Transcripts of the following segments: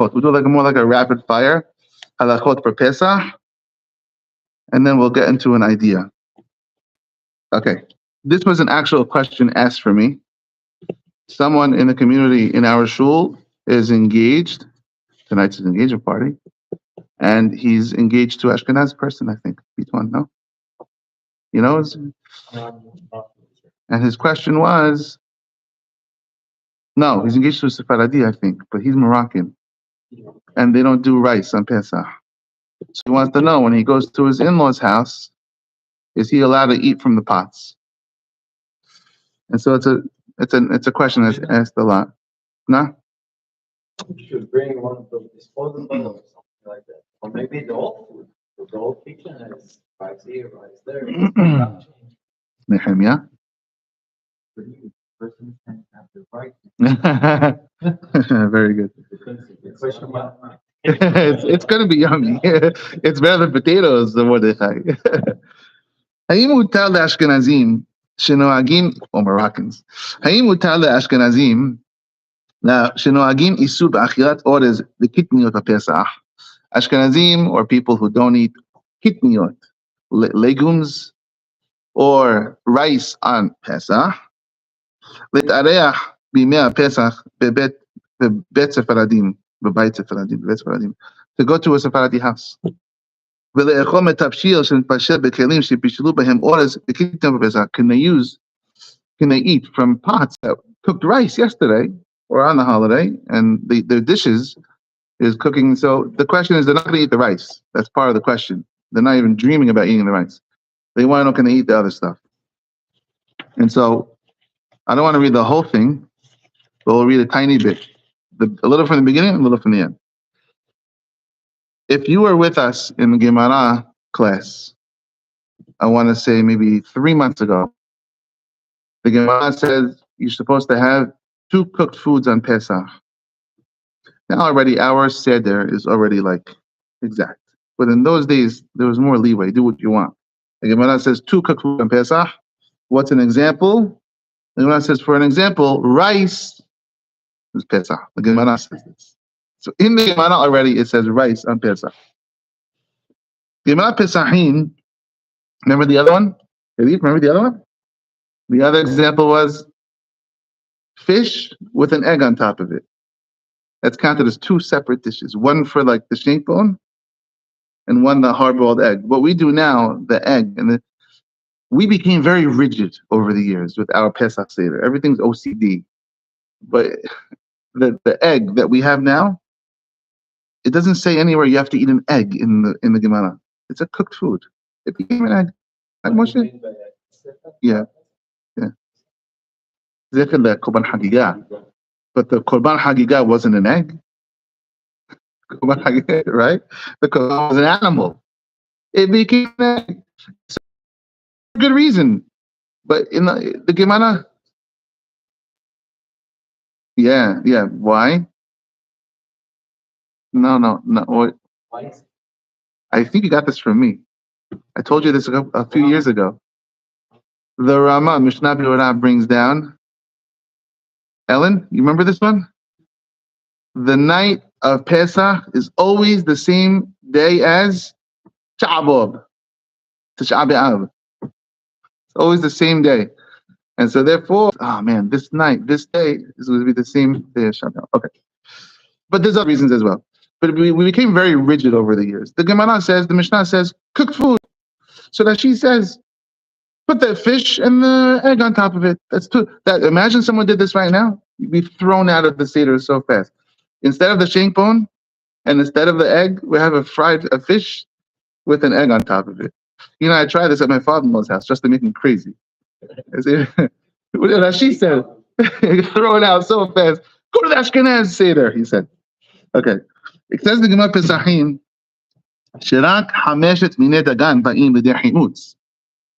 We'll do more like a rapid fire halachot for Pesach, and then we'll get into an idea. Okay, this was an actual question asked for me. Someone in the community in our shul is engaged. Tonight's an engagement party, and he's engaged to Ashkenaz person, I think. One, no? You know? And his question was, no, he's engaged to a Sephardi, I think, but he's Moroccan. And they don't do rice on Pesach. So he wants to know, when he goes to his in-laws' house, is he allowed to eat from the pots? And so it's a question that's asked a lot. No? You should bring one of those disposable or something like that. Or maybe the whole food. The whole kitchen is rice here, rice there. Nehemiah? Person can have the right. Very good. It's going to be yummy. It's better than potatoes, Mordechai. האם מותר לאשכנזים שנוהגים, או מרוקans, האם מותר לאשכנזים שנוהגים איסור באכילת אורז וקטניות בפסח? Ashkenazim, or people who don't eat kitniot, legumes, or rice on Pesach, להתארח בימי הפסח בבית ספרדים, to go to a Sephardi house. ולאכול מתבשיל שנתבשל בכלים שבישלו בהם אורז וקטניות בפסח. Can they eat from pots that cooked rice yesterday or on the holiday, and their dishes is cooking? So the question is, they're not going to eat the rice. That's part of the question. They're not even dreaming about eating the rice. They want to know, can they eat the other stuff? And so I don't want to read the whole thing, but we'll read a tiny bit. A little from the beginning, a little from the end. If you were with us in the Gemara class, I want to say maybe 3 months ago, the Gemara says you're supposed to have 2 cooked foods on Pesach. Now already our seder is already like exact. But in those days, there was more leeway. Do what you want. The Gemara says 2 cooked foods on Pesach. What's an example? The Gemara says, for an example, rice is Pesach. The Gemara says this. So in the Gemara already it says rice on Pesach. Gemara Pesachim, remember the other one? Remember the other one? The other example was fish with an egg on top of it. That's counted as 2 separate dishes. One for like the shank bone, and one the hard-boiled egg. What we do now, the egg, we became very rigid over the years with our Pesach Seder. Everything's OCD. But the egg that we have now, it doesn't say anywhere you have to eat an egg in the Gemara. It's a cooked food. It became an egg. Like Moshe? Yeah. Zecher the Korban Hagigah. But the Korban Hagigah wasn't an egg. Korban Hagigah, right? The Korban was an animal. It became an egg. So, good reason. But in the Gemara, yeah. Why? No. Why? I think you got this from me. I told you this a few years ago. The Rama, Mishnah Berurah, brings down. Ellen, you remember this one? The night of Pesach is always the same day as Tisha B'Av. It's always the same day. And so therefore, this day is going to be the same day as Tisha B'Av. Okay. But there's other reasons as well. But we became very rigid over the years. The Gemara says, the Mishnah says, cooked food. So that she says, put the fish and the egg on top of it. That's too. Imagine someone did this right now. You'd be thrown out of the Seder so fast. Instead of the shank bone and instead of the egg, we have a fish with an egg on top of it. I tried this at my father-in-law's house just to make him crazy. She said, thrown out so fast. Go to the Ashkenaz Seder, he said. Okay. It says the Gemara Pesachim, Shirak Hameshet Minei Dagan Ba'im L'Dei Chimutz.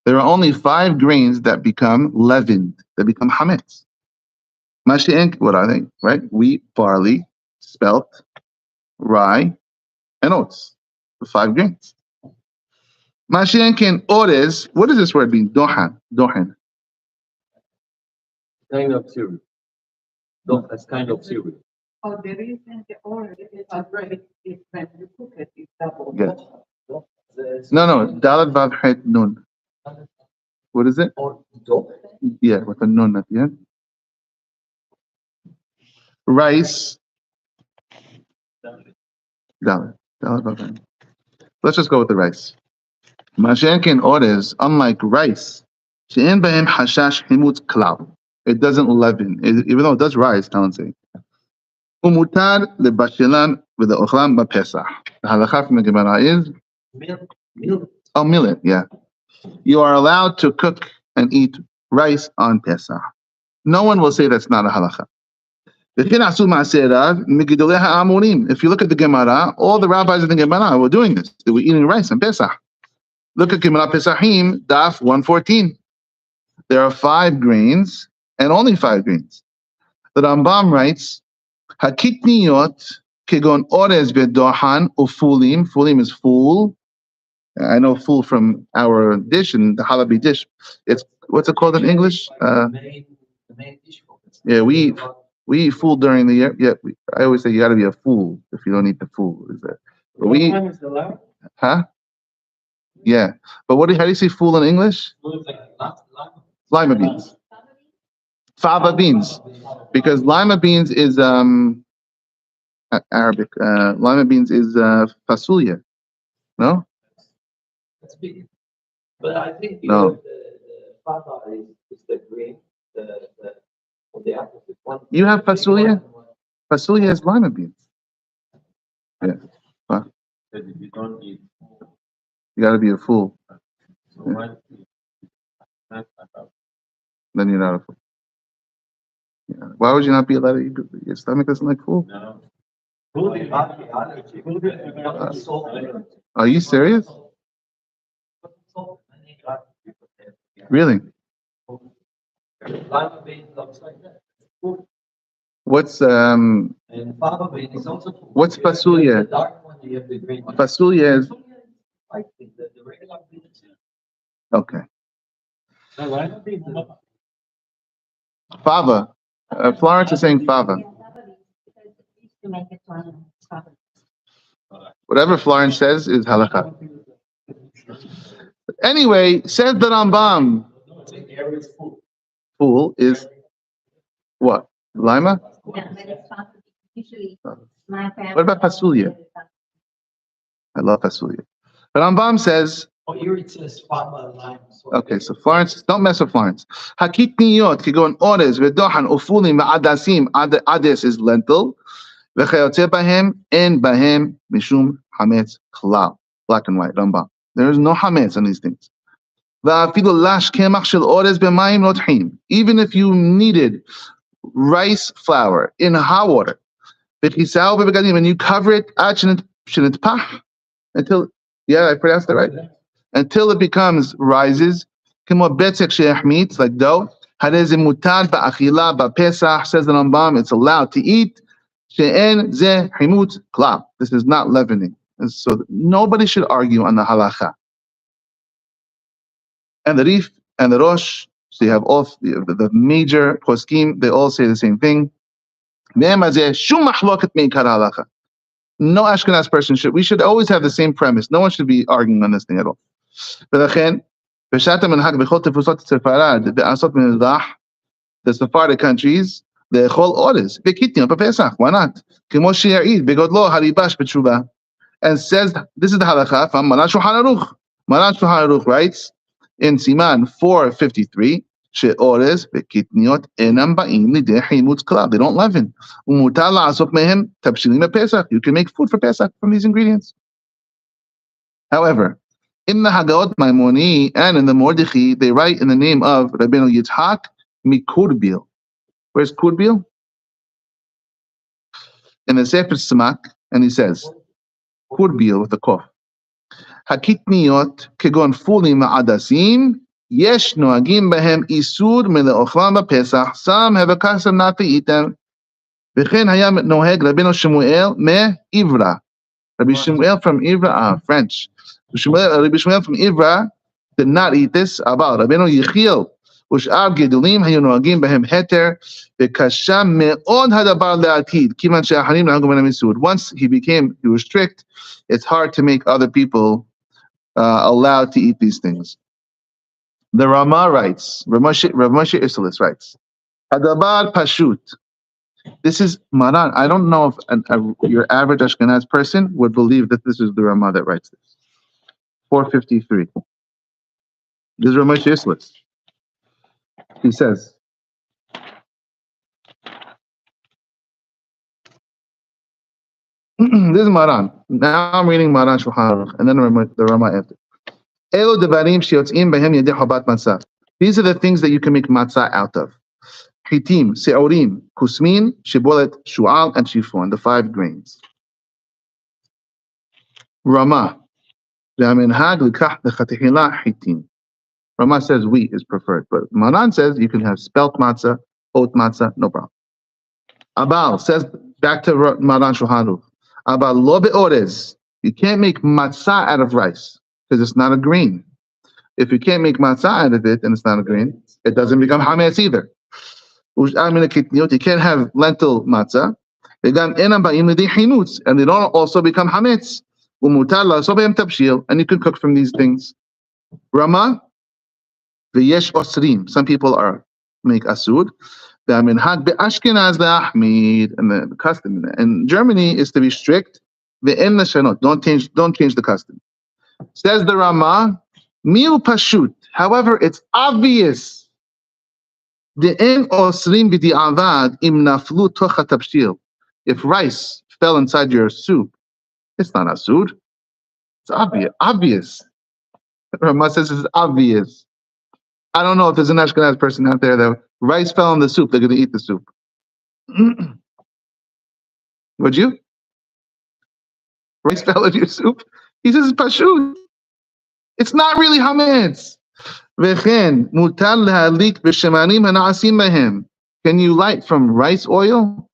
There are only 5 grains that become leavened, that become hametz. Mashiach, what are they? Right? Wheat, barley, spelt, rye, and oats. The 5 grains. Mashiach and orez. What does this word mean? Dohan. Kind of cereal. That's kind of cereal. Oh, the reason the order is already is when you cook it, it's double. Yeah. No, Dalet Vav Het Nun. What is it? Yeah, with a nun at the end. Rice. Dalet. Dalet Vav Het. Let's just go with the rice. Mashenkin orders, unlike rice, she'en b'hem hashash himutz klal. It doesn't leaven, even though it does rise, Talon say. Umutar lebashilan v'le'ochlam b'pesach. The halakha from the Gemara is millet, yeah. You are allowed to cook and eat rice on Pesach. No one will say that's not a halakha. If you look at the Gemara, all the rabbis in the Gemara were doing this. They were eating rice on Pesach. Look at Gemara Pesachim, Daf 114. There are 5 grains and only 5 grains. The Rambam writes, Hakitniyot kegon orez bedohan ufulim. Fulim is fool. I know fool from our dish and the halabi dish. It's what's it called in English? Yeah, we eat fool during the year. Yeah, I always say you got to be a fool if you don't eat the fool. Is that? But we, huh? Yeah, but how do you say fool in English? Lima beans. Fava beans, because lima beans is Arabic. Lima beans is fasulia. No. But I think No. the fava is the green, the opposite one. You have fasulia? Fasulia is lima beans. Yeah. Huh? You don't eat. You got to be a fool. Then you're not a fool. Yeah. Why would you not be allowed to eat? Your stomach doesn't like fool. No. Are you serious? Really? What's what's fasulia? Fasulia is okay. Fava. Florence is saying fava. Whatever Florence says is halakha. Anyway, said the Rambam, fool is what? Lima? What about fasulia? I love fasulia. The Rambam says, okay, so Florence, don't mess with Florence. Hakitniyot, kigon ores, vedohan, ufulim, adasim, ades is lentil, vechayotze bahem, en bahem, mishum, hametz, klal. Black and white, Rambam. There is no hametz on these things. Even if you needed rice flour in hot water, and you cover it until, yeah, I pronounced that right, until it becomes rises, like dough. Says the Rambam, it's allowed to eat. This is not leavening. And so nobody should argue on the halakha. And the Rif and the Rosh, so you have all the major poskim, they all say the same thing. No Ashkenaz person we should always have the same premise. No one should be arguing on this thing at all. The Sephardic countries, the whole orders. Why not? And says, this is the halakha from Maran Shulchan Aruch. Maran Shulchan Aruch writes in Siman 453, she'ores v'kitniot enam ba'im lidei himutz klal. They don't leaven. Umutar la'asok mehem tabshilim b'Pesach. You can make food for Pesach from these ingredients. However, in the Haggaot Maimoni and in the Mordechai, they write in the name of Rabbeinu Yitzhak Mikurbil. Where's Kurbil? In the Sefer Tzemach, and he says, Kurbil with a kof. Hakitniyot kegon fulim ma'adasim yesh noagim behem isur mele'ochlam b'Pesach. Some have a custom not to eat them. V'chen hayam noheg Rabbeinu Shemuel me'Ivra. Rabbi Shemuel from Ivra, French. Rabbi Shemuel from Ivra did not eat this. About Rabbeinu Yechiel ושאר גידולים היו נוהגים בהם היתר, וקשה מאוד הדבר לעתיד, כיוון שאחרים נהגו מן המיסוד. Once he was strict, it's hard to make other people allowed to eat these things. The Rama writes, Rav Moshe Isserles writes, Hadabar Pashut. This is Maran. I don't know if your average Ashkenaz person would believe that this is the Rama that writes this. 453. This is Rav Moshe Isserles. He says, this is Maran. Now I'm reading Maran Shulchan Aruch, and then the Rama after. Elo devarim sheyotzim behem yedei chabat matzah. These are the things that you can make matzah out of. Chitim, seorim, kusmin, shibolet, shu'al, and shifon, the 5 grains. Rama, ve'amenhag likach lechatechila chitim. Rama says wheat is preferred, but Maran says you can have spelt matzah, oat matzah, no problem. Abal says, back to Maran Shulchan Aruch, Abal lo be'orez. You can't make matzah out of rice because it's not a grain. If you can't make matzah out of it and it's not a grain, it doesn't become hametz either. You can't have lentil matzah. And they don't also become hametz. And you can cook from these things. Rama, v'yesh osrim. Some people make asud. And the custom in Germany is to be strict. Don't change the custom. Says the Rama, mil pashut. However, it's obvious. If rice fell inside your soup, it's not asud. It's obvious. Rama says it's obvious. I don't know if there's an Ashkenaz person out there that rice fell in the soup, they're going to eat the soup. Would you? Rice fell in your soup? He says it's pashut. It's not really hametz. Can you light from rice oil?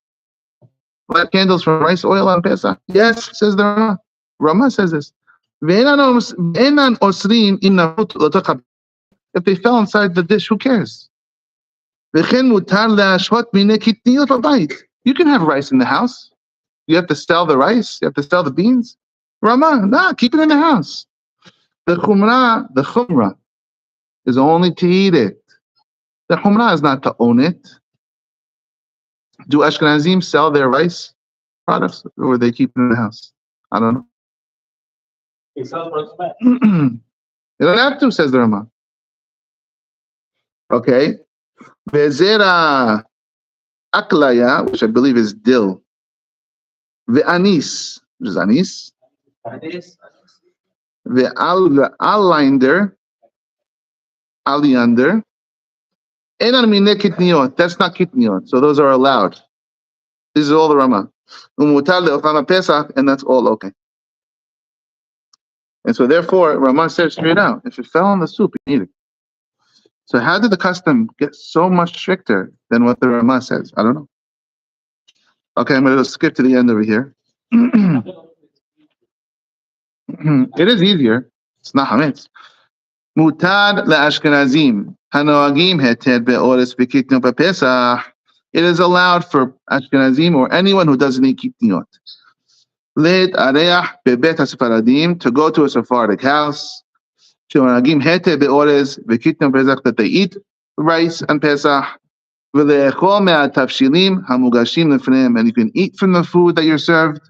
Light candles from rice oil on Pesach? Yes, says the Rama. Rama says this. If they fell inside the dish, who cares? You can have rice in the house. You have to sell the rice. You have to sell the beans. Rama, nah, keep it in the house. The chumrah is only to eat it. The chumrah is not to own it. Do Ashkenazim sell their rice products, or they keep it in the house? I don't know. They don't have to, says the Rama. Okay. Vezera aklaya, which I believe is dill. Ve'anis, which is anis. Ve'alinder, aliander. Enan mine kitniot. That's not kitniot. So those are allowed. This is all the Rama. Umutar le'ochana pesach, and that's all okay. And so therefore, Rama says straight out, if it fell on the soup, you eat it. So how did the custom get so much stricter than what the Rama says? I don't know. Okay, I'm going to skip to the end over here. It is easier. It's not hametz. Mutad le'ashkenazim hanoagim heter be'ores v'kitniot b'pesach. It is allowed for Ashkenazim or anyone who doesn't eat kitniot. Le'et areach be'bet haSefaradim, to go to a Sephardic house. She'onagim heter be'ores v'kitniot b'pesach, that they eat rice and Pesach. V'le'echol me'atavshilim hamugashim lefneim, and you can eat from the food that you're served.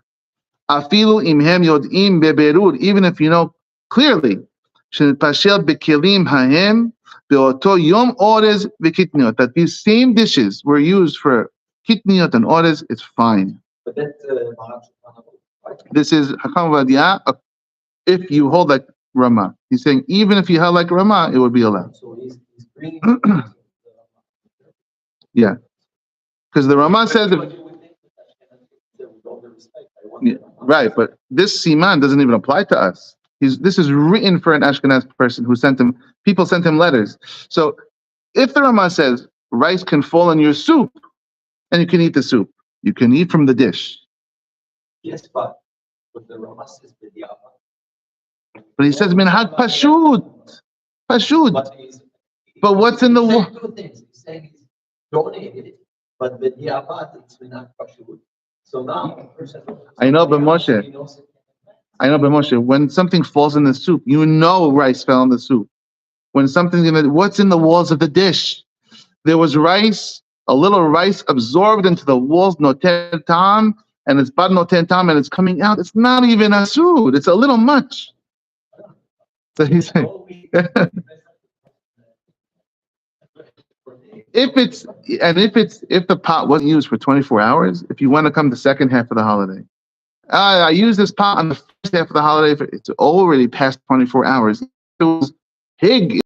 Afilu imhem yod'im beberur, even if you know clearly. Shenipashel bekelim hahem beoto yom orez v'kitniot, that these same dishes were used for kitniot and orez, it's fine. But that's This is Hakam Vadia. If you hold like Rama, he's saying even if you held like Rama, it would be allowed. so he's bringing. Yeah, because the Rama says that. Yeah, right, but this siman doesn't even apply to us. This is written for an Ashkenaz person who people sent him letters. So if the Rama says rice can fall in your soup and you can eat the soup, you can eat from the dish. Yes, but the Rama says But he says minhag pashut. But But what's in the wall? Two things. He's saying he's donated, but the diabat it's not pashut. So now a person. I know, but Moshe. When something falls in the soup, you know rice fell in the soup. When something's what's in the walls of the dish? There was rice, a little rice absorbed into the walls, noten tam, and it's bad noten tam, and it's coming out. It's not even a soup. It's a little much. So he's saying, if the pot wasn't used for 24 hours, if you want to come the second half of the holiday, I use this pot on the first half of the holiday. It's already past 24 hours. It was pig.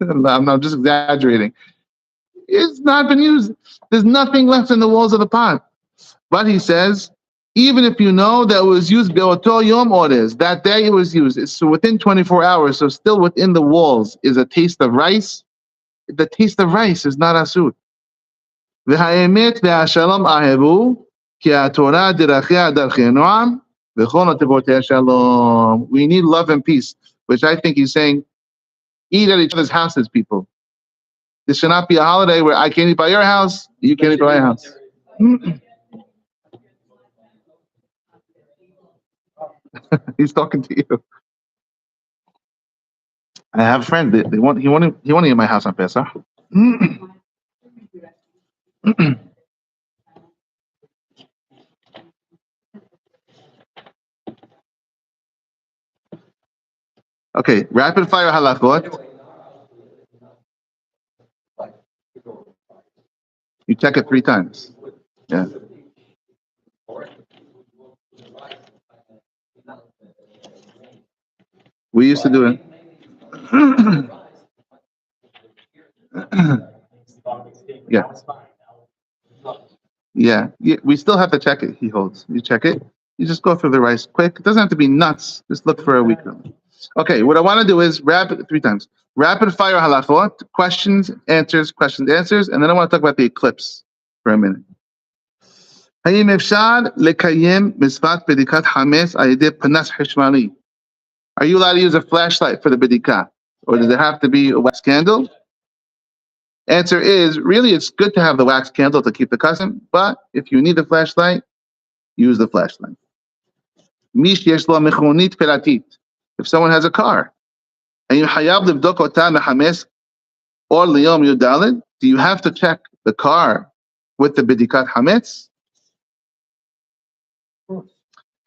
I'm just exaggerating. It's not been used. There's nothing left in the walls of the pot. But he says, even if you know that it was used be'oto yom orders, that day it was used, it's within 24 hours, so still within the walls is a taste of rice. The taste of rice is not asur. V'ha'emet ve'ashalom ahevu, ki ha'torah dirachia darchei noam, v'chol tevotei shalom. We need love and peace, which I think he's saying, eat at each other's houses, people. This should not be a holiday where I can't eat by your house, you can't eat by my house. He's talking to you. I have a friend. He won't eat at my house on Pesach. Okay, rapid fire halachot. You check it 3 times. Yeah. We used to do it. Yeah. We still have to check it. He holds. You check it. You just go through the rice quick. It doesn't have to be nuts. Just look for a week. Okay. What I want to do is 3 times. Rapid fire halachot. Questions, answers, and then I want to talk about the eclipse for a minute. האם אפשר לקיים מצוות בדיקת חמץ על ידי פנס חשמלי? Are you allowed to use a flashlight for the bedikah? Or does it have to be a wax candle? Answer is, really it's good to have the wax candle to keep the custom, but if you need a flashlight, use the flashlight. Mish yesh lo mechonit peratit. If someone has a car, and you hayab livdok ota mechames or liyom yudalid, do you have to check the car with the bedikat hametz?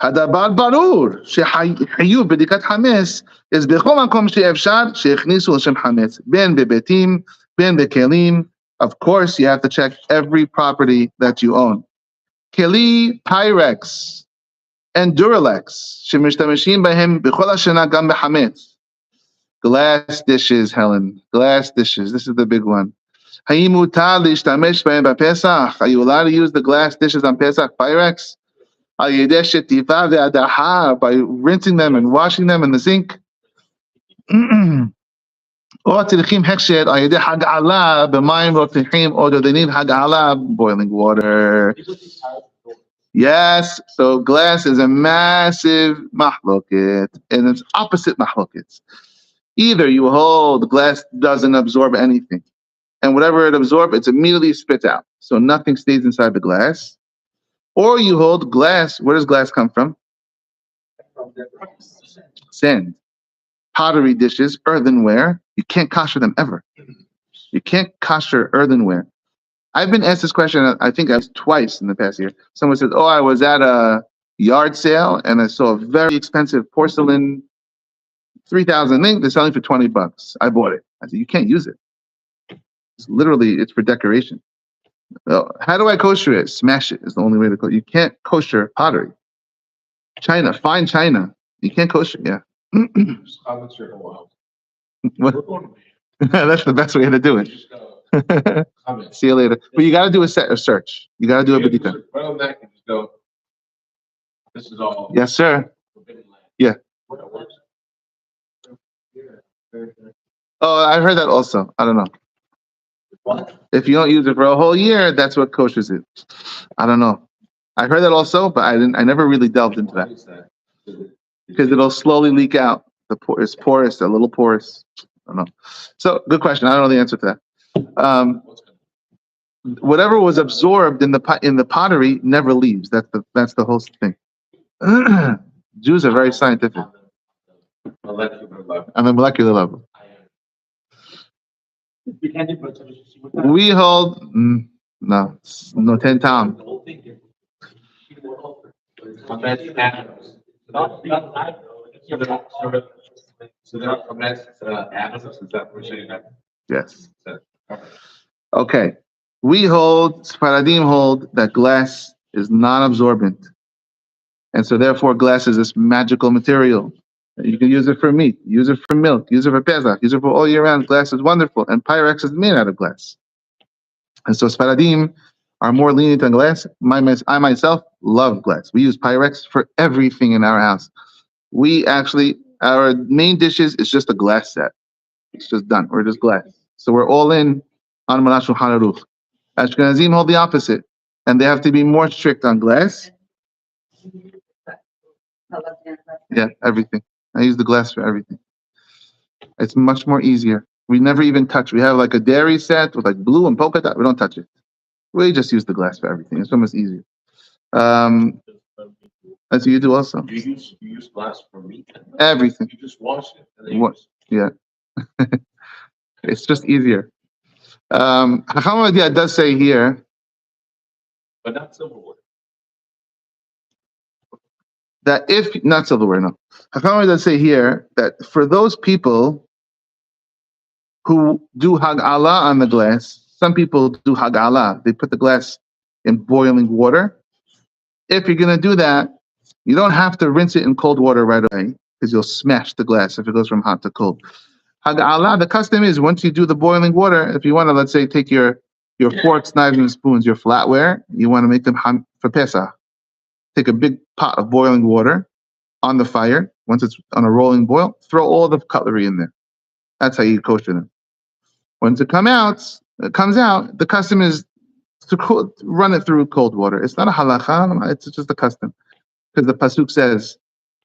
הדבר ברור שחיוב בדיקת חמץ is בכל מקום שאפשר שהכניסו לשם חמץ, בין בביתים, בין בכלים. Of course, you have to check every property that you own. כלי Pyrex and Duralex שמשתמשים בהם בכל השנה גם בחמץ. Glass dishes, Helen. Glass dishes. This is the big one. האם מותר להשתמש בהם בפסח? Are you allowed to use the glass dishes on Pesach Pyrex? By rinsing them and washing them in the sink. Or do they need boiling water? Yes, so glass is a massive mahloket, and it's opposite mahlokets. Either you hold glass doesn't absorb anything, and whatever it absorbs, it's immediately spit out, so nothing stays inside the glass. Or you hold glass. Where does glass come from? Sand. Pottery dishes, earthenware. You can't kosher them ever. You can't kosher earthenware. I've been asked this question, I think twice in the past year. Someone said, oh, I was at a yard sale and I saw a very expensive porcelain, 3,000 thing. They're selling for $20. I bought it. I said, you can't use it. It's for decoration. Well, how do I kosher it? Smash it is the only way to kosher. You can't kosher pottery. China, fine china. You can't kosher, yeah. That's the best way to do it. See you later. But you got to do a search. You got to do a bedika. This is all. Yes, sir. Yeah. Oh, I heard that also. I don't know. What? If you don't use it for a whole year, that's what koshers it. I don't know. I heard that also, but I never really delved into that because it'll slowly leak out. It's porous, a little porous. don't know. So, good question. I don't know the answer to that. Whatever was absorbed in the pottery never leaves. That's the whole thing. Jews are very scientific on the molecular level. We hold no 10 times. So they're from atoms, is that what we're saying? Yes. Okay. Sephardim hold that glass is non-absorbent. And so therefore glass is this magical material. You can use it for meat, use it for milk, use it for pesach, use it for all year round. Glass is wonderful. And Pyrex is made out of glass. And so Sephardim are more lenient on glass. I myself love glass. We use Pyrex for everything in our house. Our main dishes is just a glass set. It's just done. We're just glass. So we're all in on Manat Shulchan Aruch. Ashkenazim hold the opposite. And they have to be more strict on glass. Yeah, everything. I use the glass for everything. It's much more easier. We never even touch. We have like a dairy set with like blue and polka dot. We don't touch it. We just use the glass for everything. It's so much easier. That's what you do also. You use glass for meat. Everything. You just wash it. And then Yeah. It's just easier. Chacham Ovadia does say here, but not silverware. That if not silverware, no. Chacham Ovadia does say here that for those people who do hag'ala on the glass, some people do hag'ala. They put the glass in boiling water. If you're going to do that, you don't have to rinse it in cold water right away because you'll smash the glass if it goes from hot to cold. Hag'ala, the custom is once you do the boiling water, if you want to, let's say, take your forks, knives, and spoons, your flatware, you want to make them for pesach. Take a big pot of boiling water on the fire. Once it's on a rolling boil, throw all the cutlery in there. That's how you kosher them. Once it comes out, the custom is to run it through cold water. It's not a halacha, it's just a custom. Because the pasuk says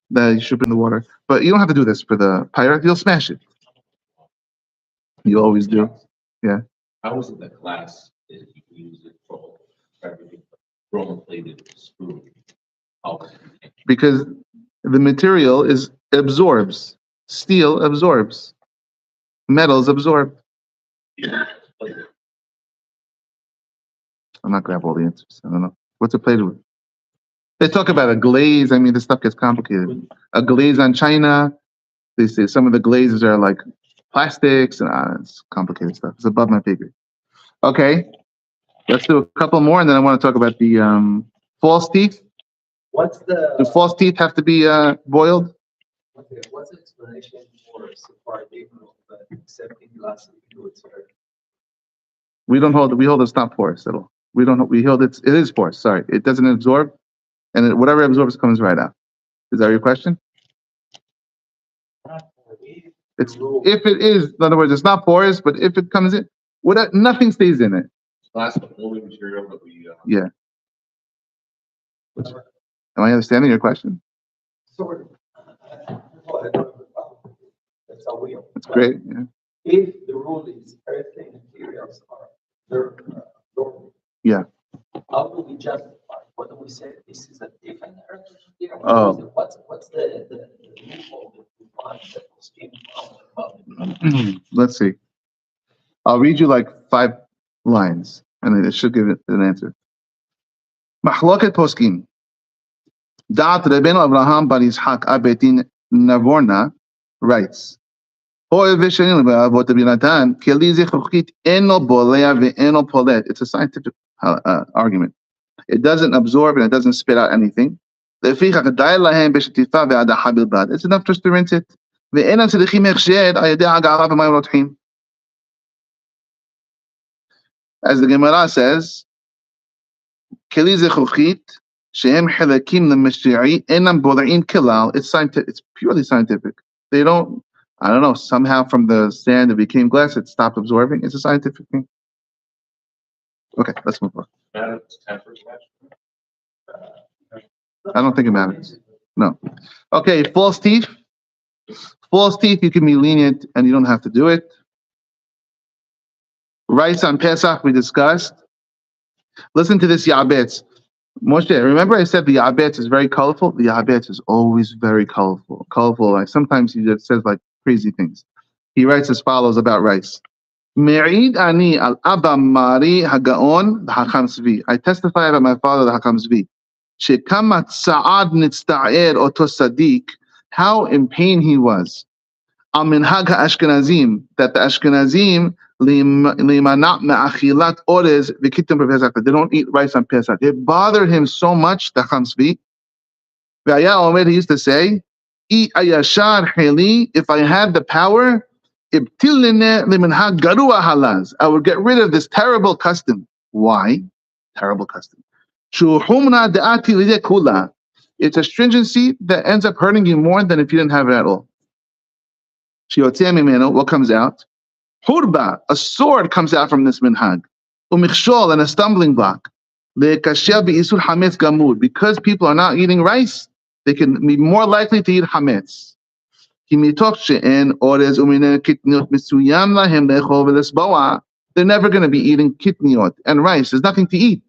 that you should put in the water. But you don't have to do this for the pirate, you'll smash it. You always do. Yeah. How was it that glass is you use it for everything? Roman plated spoon. Because the material absorbs. Steel absorbs. Metals absorb. I'm not gonna have all the answers. I don't know. What's it plated with? They talk about a glaze. I mean, this stuff gets complicated. A glaze on China. They say some of the glazes are like plastics, and it's complicated stuff. It's above my pay grade. Okay, let's do a couple more, and then I want to talk about the false teeth. Do false teeth have to be boiled? Okay, what's the explanation for Sephardim accepting glass liquids? We hold it's not porous at all. We hold it is porous. Sorry, it doesn't absorb, and whatever absorbs comes right out. Is that your question? If it is, in other words, it's not porous, but if it comes in, nothing stays in it. Glass the only material that we. Yeah. Am I understanding your question? Sort of. That's how we. That's great. Yeah. If the rule is earthly materials are normal. Yeah. How do we justify? What do we say? This is a different earthly material. Oh. What's the loophole that we find that was came from? Let's see. I'll read you like 5 lines, and it should give it an answer. Mahloket poskim. Da'at Rebbeinu Abraham bar Yitzhak Abetin Navorna writes, it's a scientific argument. It doesn't absorb and it doesn't spit out anything. It's enough just to rinse it. As the Gemara says, it's scientific. It's purely scientific. They don't, I don't know, somehow from the sand it became glass, it stopped absorbing. It's a scientific thing. Okay, let's move on. I don't think it matters. No. Okay, false teeth. False teeth, you can be lenient and you don't have to do it. Rice on Pesach, we discussed. Listen to this Yabetz. Moshe, remember I said the Yabetz is very colorful? The Yabetz is always very colorful. Like sometimes he just says like crazy things. He writes as follows about rice. Me'id ani al Abba Mari Hagaon Hakam Zvi. I testify about my father, the Hakam Zvi. Shekama Tsa'ad Nitzta'er Oto Sadiq. How in pain he was. Al Minhag HaAshkenazim. That the Ashkenazim Limanat Me'achilat Orez V'kitim Pesach. They don't eat rice on Pesach. It bothered him so much, the Hakam Zvi. V'aya Omer, he used to say, I ayashar heli, if I had the power, I would get rid of this terrible custom. Why? Terrible custom. It's a stringency that ends up hurting you more than if you didn't have it at all. What comes out? Hurba, a sword comes out from this minhag. Umichshol, and a stumbling block. Because people are not eating rice, they can be more likely to eat hametz. They're never going to be eating kitniot and rice. There's nothing to eat.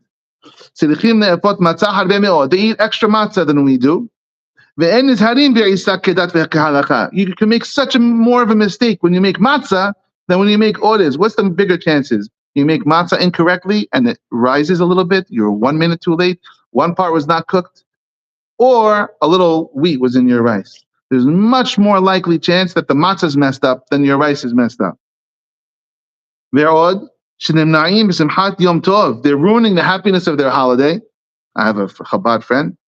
They eat extra matzah than we do. You can make such a more of a mistake when you make matzah than when you make orders. What's the bigger chances? You make matzah incorrectly and it rises a little bit. You're 1 minute too late. One part was not cooked. Or a little wheat was in your rice. There's much more likely chance that the matzah is messed up than your rice is messed up. They're ruining the happiness of their holiday. I have a Chabad friend.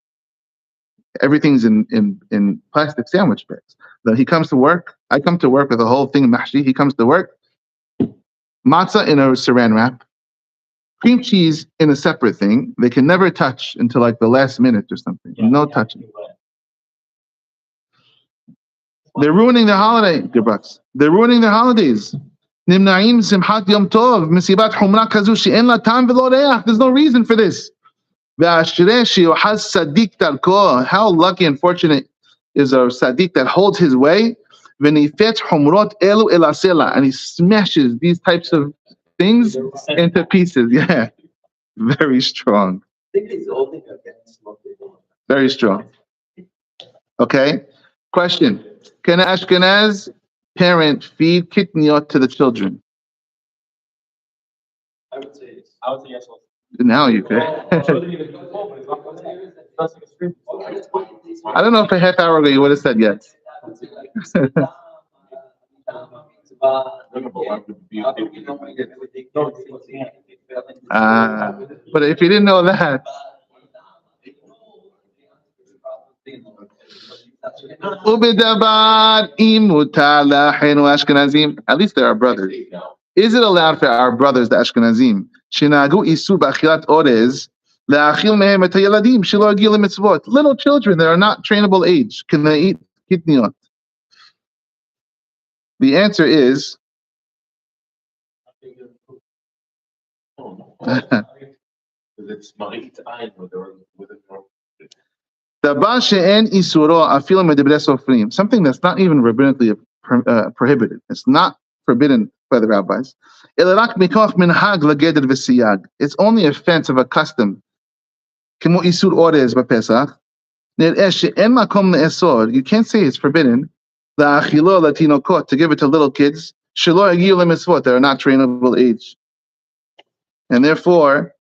Everything's in plastic sandwich bags. He comes to work. I come to work with a whole thing of mahshi. He comes to work. Matzah in a saran wrap. Cream cheese in a separate thing. They can never touch until like the last minute or something. No touching. They're ruining their holiday. Good bucks. They're ruining their holidays. There's no reason for this. How lucky and fortunate is a Sadiq that holds his way. And he smashes these types of things into pieces. Yeah. Very strong. Very strong. Okay. Question. Can an Ashkenaz parent feed kitniot to the children? I would say yes. Now you can. I don't know if a half hour ago you would have said yes. But if you didn't know that. At least there are brothers. Is it allowed for our brothers, the Ashkenazim, little children that are not trainable age, can they eat kitniot? The answer is something that's not even rabbinically prohibited. It's not forbidden by the rabbis. It's only a offense of a custom. You can't say it's forbidden to give it to little kids that are not trainable age. And therefore,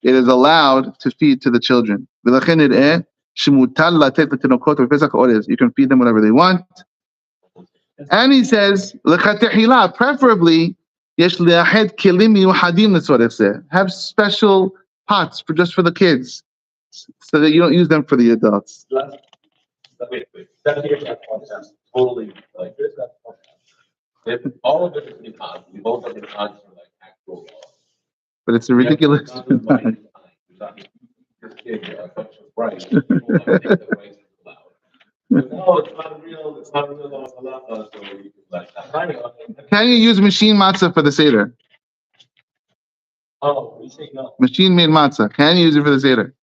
it is allowed to feed to the children. You can feed them whatever they want. And he says, preferably, have special pots just for the kids, so that you don't use them for the adults. Wait. Totally. Like, if all of it is in pods, we both have in pods for like actual law. But it's a ridiculous. No, it's not real. It's not real. Can you use machine matzah for the Seder? Oh, we say no. Machine made matzah. Can you use it for the Seder?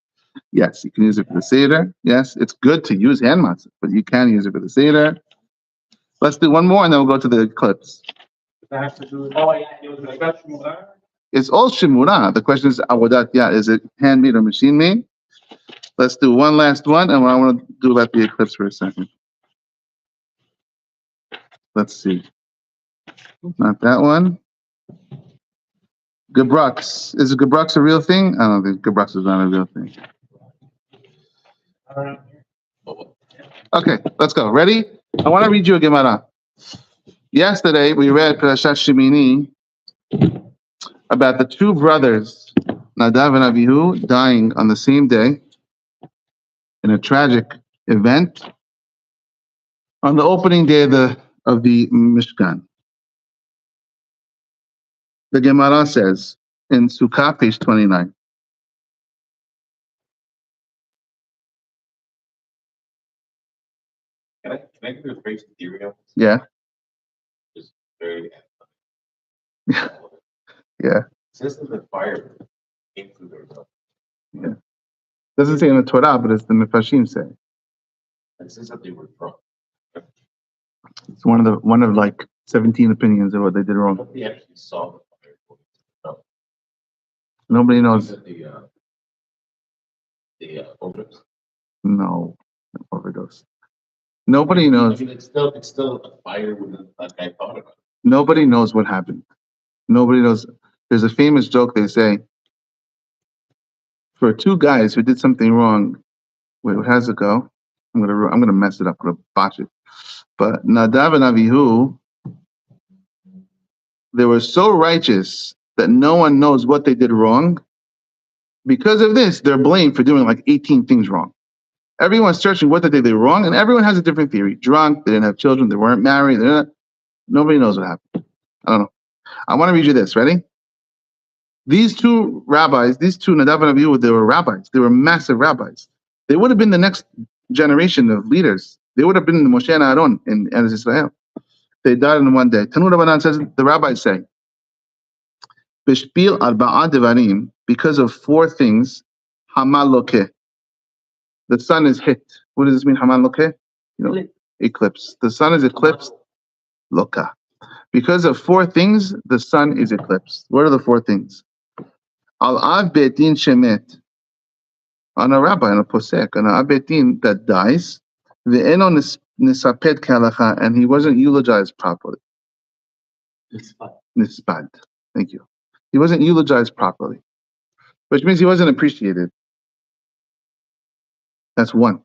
Yes, you can use it for the Seder. Yes, it's good to use hand matzah, but you can use it for the Seder. Let's do one more and then we'll go to the eclipse. I have to do it. Oh, yeah, it was like that. It's all shimura. The question is avodat yad. Is it handmade or machine made? Let's do one last one, and I want to do about the eclipse for a second. Let's see. Not that one. Gebrux. Is Gebrux a real thing? I don't think Gebrux is not a real thing. Okay, let's go. Ready? I want to read you a Gemara. Yesterday, we read Parashat Shemini about the two brothers, Nadav and Avihu, dying on the same day in a tragic event on the opening day of the Mishkan. The Gemara says in Sukkah, page 29. Can I give you a phrase theory of this? Yeah. Just very. Yeah. Since the fire came through the roof, Yeah. Doesn't say in the Torah, but it's the Mefashim say. and since that they were drunk, It's one of like 17 opinions of what they did wrong. nobody actually saw the fire. No. Nobody knows. The overdose. No, overdose. Nobody knows. I mean, it's still a fire within that guy thought about it. Nobody knows what happened. Nobody knows. There's a famous joke they say. For two guys who did something wrong, wait, how does it go? I'm gonna mess it up. I'm gonna botch it. But Nadav and Avihu, they were so righteous that no one knows what they did wrong. Because of this, they're blamed for doing like 18 things wrong. Everyone's searching what they did wrong, and everyone has a different theory. Drunk, they didn't have children, they weren't married. Nobody knows what happened. I don't know. I want to read you this. Ready? These two rabbis, these two Nadav and Avihu, they were rabbis. They were massive rabbis. They would have been the next generation of leaders. They would have been the Moshe and Aaron in Eretz Israel. They died in one day. Tanur Rabbanan says, the rabbis say, Bishpil arba'a devarim, because of four things, hamal lokeh. The sun is hit. What does this mean, hamal lokeh? Eclipse. The sun is eclipsed. Loka. Because of four things, the sun is eclipsed. What are the four things? Al-Av Betin Shemet. On a rabbi, on a posek, on a Betin that dies. Ve'eno nisaped kalacha, and he wasn't eulogized properly. Nispad. Thank you. He wasn't eulogized properly, which means he wasn't appreciated. That's one.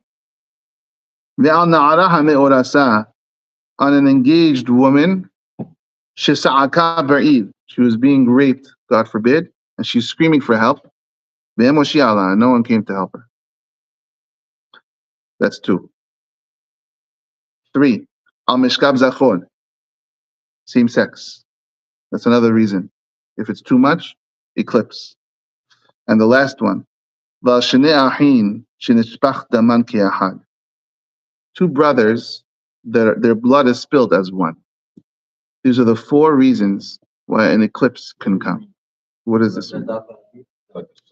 Ve'al na'araha me'orasa, on an engaged woman, shesa'aka bar'id, she was being raped, God forbid, and she's screaming for help. Ve'emoshi'ala, no one came to help her. That's two. 3, al mishkab zachor, same sex. That's another reason. If it's too much, eclipse. And the last one, v'al shnei ahin shenishpach daman ki'ahad. Two brothers, their blood is spilled as one. These are the four reasons why an eclipse can come. What does this mean?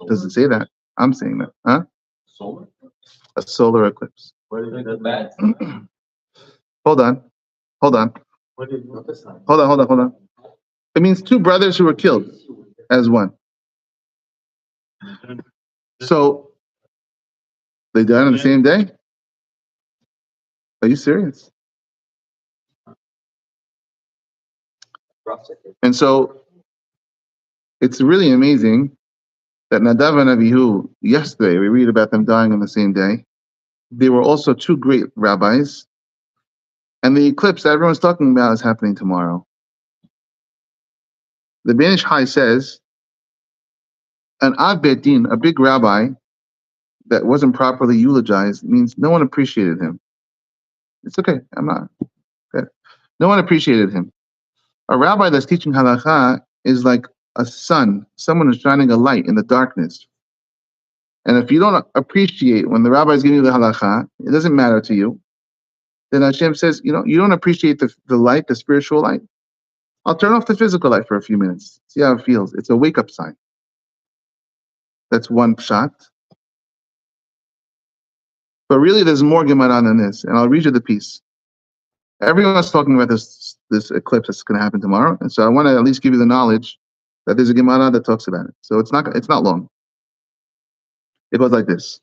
Does it say that? I'm saying that. Huh? Solar? A solar eclipse. What is that? Hold on. What is the sign? Hold on. It means two brothers who were killed as one. So they died on the same day? Are you serious? And so it's really amazing that Nadav and Avihu, yesterday, we read about them dying on the same day. They were also two great rabbis. And the eclipse that everyone's talking about is happening tomorrow. The Banish High says, an Av Beit Din, a big rabbi that wasn't properly eulogized, means no one appreciated him. It's okay, I'm not. Okay. No one appreciated him. A rabbi that's teaching halakha is like a sun, someone who's shining a light in the darkness. And if you don't appreciate when the rabbi is giving you the halakha, it doesn't matter to you, then Hashem says, you don't appreciate the light, the spiritual light. I'll turn off the physical light for a few minutes. See how it feels. It's a wake-up sign. That's one shot. But really, there's more Gemara than this, and I'll read you the piece. Everyone's talking about this eclipse that's going to happen tomorrow, and so I want to at least give you the knowledge that there's a Gemara that talks about it. So it's not long. It goes like this.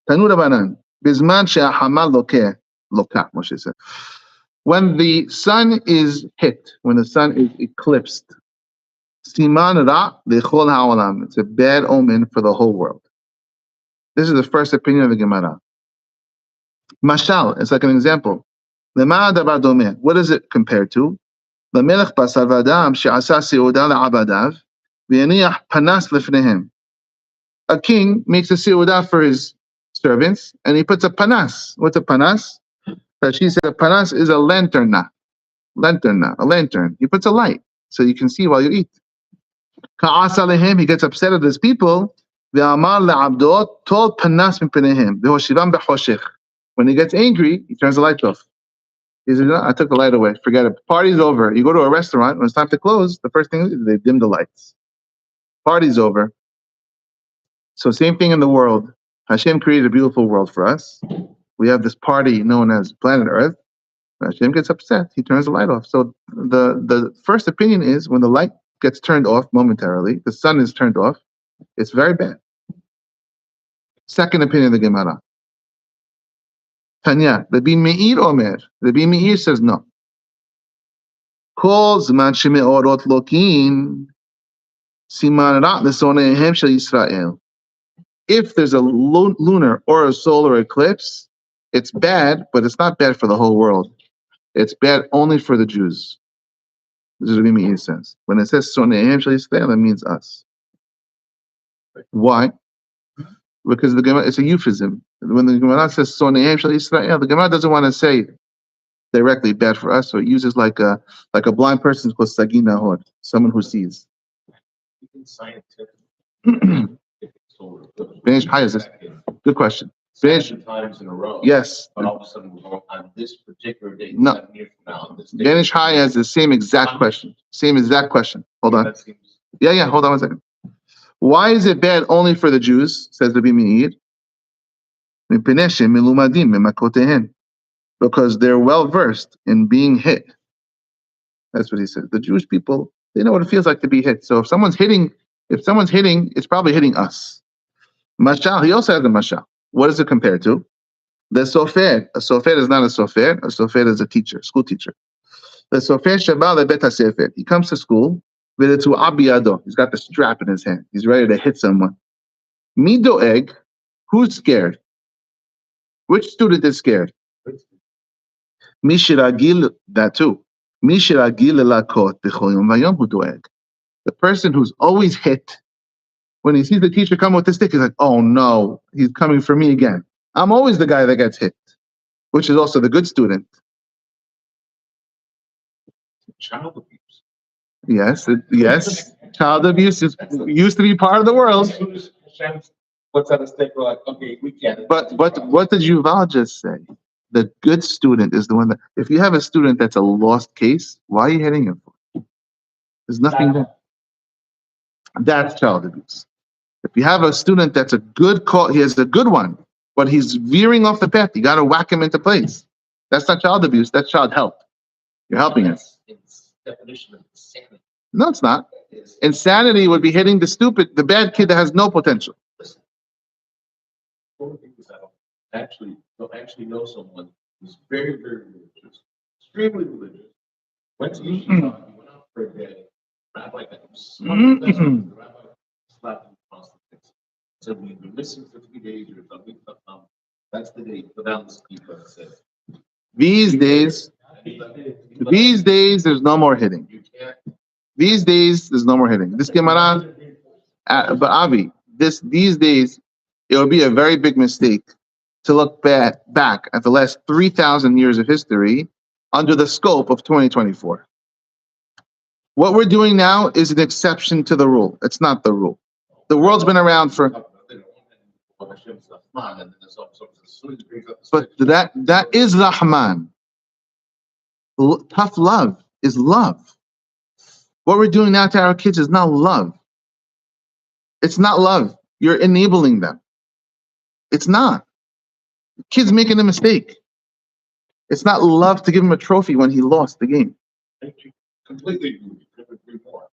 Tanu Rabbanan, Bizman she'ahamal lokah, Moshe said. When the sun is hit, when the sun is eclipsed, siman ra lechol ha'olam. It's a bad omen for the whole world. This is the first opinion of the Gemara. Mashal, it's like an example. Lema davar domeh. What is it compared to? L'melech basar v'adam she'asa seudah le'abadav v'yaniach panas lefnehem. A king makes a seudah for his servants, and he puts a panas. What's a panas? That she said a panas is a lanterna. A lantern. He puts a light so you can see while you eat. Ka'asa lehem, he gets upset at his people. Ve'amar le'abdot tol panas min penehim ve'hoshivam be'choshech. When he gets angry, he turns the light off. He says, no, I took the light away. Forget it. Party's over. You go to a restaurant, when it's time to close, the first thing is they dim the lights. Party's over. So same thing in the world. Hashem created a beautiful world for us. We have this party known as planet Earth. When Hashem gets upset, he turns the light off. So the first opinion is when the light gets turned off momentarily, the sun is turned off, it's very bad. Second opinion of the Gemara. Tanya, Rabbi Meir Omer. Rabbi Meir says no. Kol zman shemeorot lokin siman ra l'sonehem shel Yisrael. If there's a lunar or a solar eclipse, it's bad, but it's not bad for the whole world. It's bad only for the Jews. This is what Rabbi Meir says. When it says sonehem shel Yisrael, it means us. Why? Because the Gemara, it's a euphemism. When the Gemara says "Sonehem shel Yisrael," the Gemara doesn't want to say directly bad for us, so it uses like a blind person called Sagina Hod, someone who sees. Finish. Hi, is this? Good question. Finish. Times in a row. Yes. But all of a sudden we're going on this particular date. No. 7 years from now. Danish High has the same exact question. Hold on. Yeah. Hold on 1 second. Why is it bad only for the Jews? Says Rabbi Meir. Because they're well versed in being hit. That's what he said. The Jewish people, they know what it feels like to be hit. So if someone's hitting, it's probably hitting us. Mashal, he also has the mashal. What is it compared to? The sofer. A sofer is not a sofer. A sofer is a teacher, school teacher. The sofer shabal lebet hasefer. He comes to school. He's got the strap in his hand. He's ready to hit someone. Midoeg, who's scared? Which student is scared? Mishiragil, that too. Mishiragil elakot b'choyom vayom hu doeg. The person who's always hit, when he sees the teacher come with the stick, he's like, oh no, he's coming for me again. I'm always the guy that gets hit, which is also the good student. Child abuse. Yes. Child abuse used to be part of the world. What's on the stick? We're like, okay, we get it. But what did Yuval just say? The good student is the one that, if you have a student that's a lost case, why are you hitting him for? There's nothing there. That's child abuse. If you have a student that's a good call, he has a good one, but he's veering off the path, you got to whack him into place. That's not child abuse. That's child help. You're helping him. It's definition of insanity. No, it's not. Insanity would be hitting the bad kid that has no potential. Listen, one of the things I actually know someone who's very, very religious, extremely religious, went to Yeshiva, he went out for a day, rabbi got him smacked the rabbi slapped him across the face. So we've been missing for 3 days or something. That's the day, go down the street, like I said. These days, there's no more hitting. You can't. These days, there's no more hitting. This Gemara, but Avi, these days, it would be a very big mistake to look back at the last 3,000 years of history under the scope of 2024. What we're doing now is an exception to the rule. It's not the rule. The world's been around for. But that is Rahman. Tough love is love. What we're doing now to our kids is not love. It's not love. You're enabling them. It's not. Kids making a mistake. It's not love to give him a trophy when he lost the game. I completely agree. Couldn't agree more.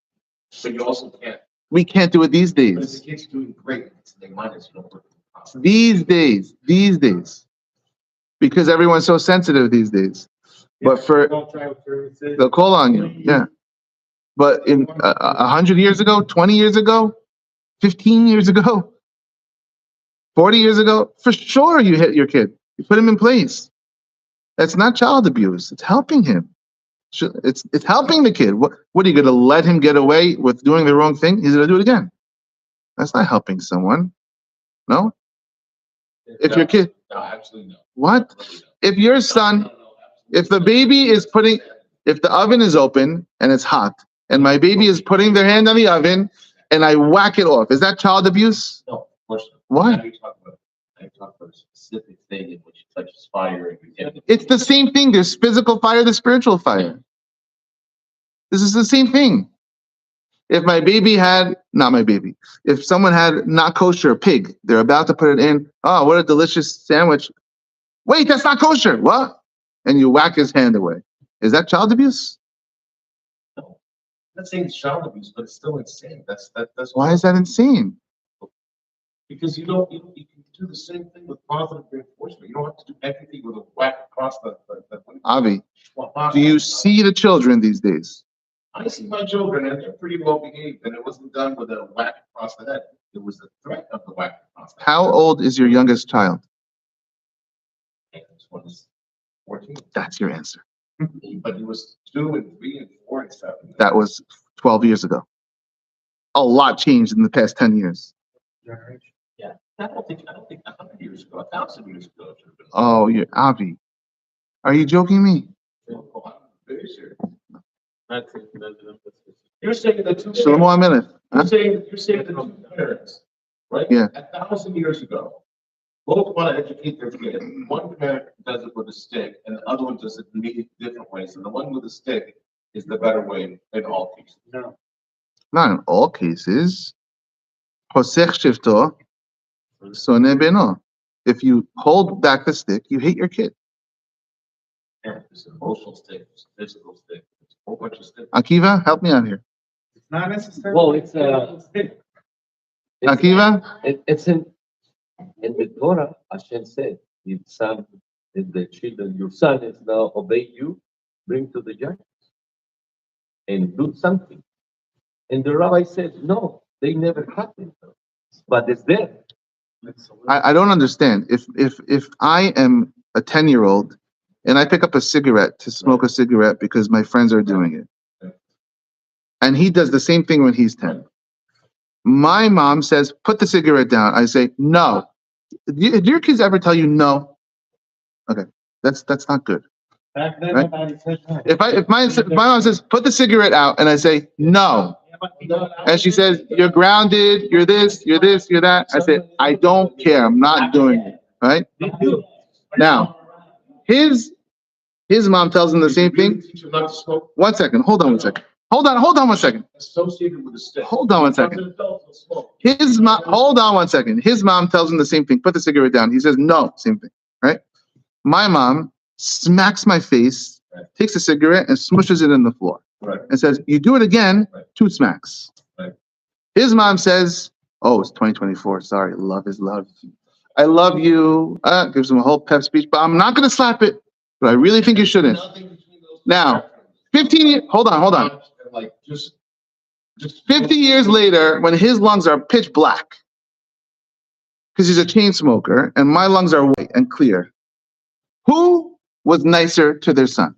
But you also can't. We can't do it these But if the days. kid's doing great, they minus you don't work. These days. Because everyone's so sensitive these days. But they'll call on you, yeah. But in 100 years ago, 20 years ago, 15 years ago, 40 years ago, for sure you hit your kid. You put him in place. That's not child abuse. It's helping him. It's helping the kid. What are you going to let him get away with doing the wrong thing? He's going to do it again. That's not helping someone. No? If your kid... No, absolutely no. What? If your son... If the baby is putting... If the oven is open and it's hot, and my baby is putting their hand on the oven, and I whack it off, is that child abuse? No, of course not. Why? Now you talk about a specific thing in which it touches fire and you get it. It's the same thing. There's physical fire, there's spiritual fire. This is the same thing. If my baby had, not my baby, if someone had not kosher pig, they're about to put it in, oh, what a delicious sandwich. Wait, that's not kosher. What? And you whack his hand away. Is that child abuse? No. I'm not saying it's child abuse, but it's still insane. That's Why is that insane? Because you can do the same thing with positive reinforcement. You don't have to do everything with a whack across the Avi, do you see the children these days? I see my children and they're pretty well behaved, and it wasn't done with a whack across the head. It was the threat of the whack across the head. How old is your youngest child? This one is 14. That's your answer. But he was 2 and 3 and 4 and 7. That was 12 years ago. A lot changed in the past 10 years. Yeah, I don't think 100 years ago, 1,000 years ago. It should have been. Oh, you're Avi. Are you joking me? Oh, I'm very serious. You're saying the two Shalom Amelech. You're saying the two parents, right? Yeah. 1,000 years ago, both want to educate their kid. One parent does it with a stick, and the other one does it in different ways. And the one with the stick is the better way in all cases. No. Not in all cases. Posech shivto, soneh beno. If you hold back the stick, you hate your kid. There's an emotional stick, there's a physical stick, there's a whole bunch of sticks. Akiva, help me out here. It's not necessarily. Well, it's Akiva? it's in the Torah. Hashem said, "Your son is the children. Your son is now obey you. Bring to the judges and do something." And the rabbi said, "No, they never happened, but it's there." I don't understand. If I am a 10-year-old and I pick up a cigarette to smoke a cigarette because my friends are doing it, and he does the same thing when he's 10. My mom says, put the cigarette down. I say, no. Did your kids ever tell you no? Okay, that's not good. Back then, Right? nobody said that. If my mom says, put the cigarette out, and I say, no. And she says, you're grounded, you're this, you're that. I say, I don't care. I'm not doing it. Right? Now, his mom tells him the same thing. Teach him not to smoke. 1 second. Hold on 1 second. Hold on 1 second. Associated with a stick. Hold on 1 second. Some adults will smoke. His mom, hold on 1 second. His mom tells him the same thing. Put the cigarette down. He says, no, same thing. Right? My mom smacks my face, takes a cigarette and smushes it in the floor. Right. And says, you do it again, 2 smacks. Right. His mom says, oh, it's 2024. Sorry. Love is love. I love you. Gives him a whole pep speech, but I'm not going to slap it. But I really think you shouldn't. Nothing between those two Now, spectrums. 15 years, hold on. Like just 50 years later, when his lungs are pitch black, because he's a chain smoker, and my lungs are white and clear, who was nicer to their son?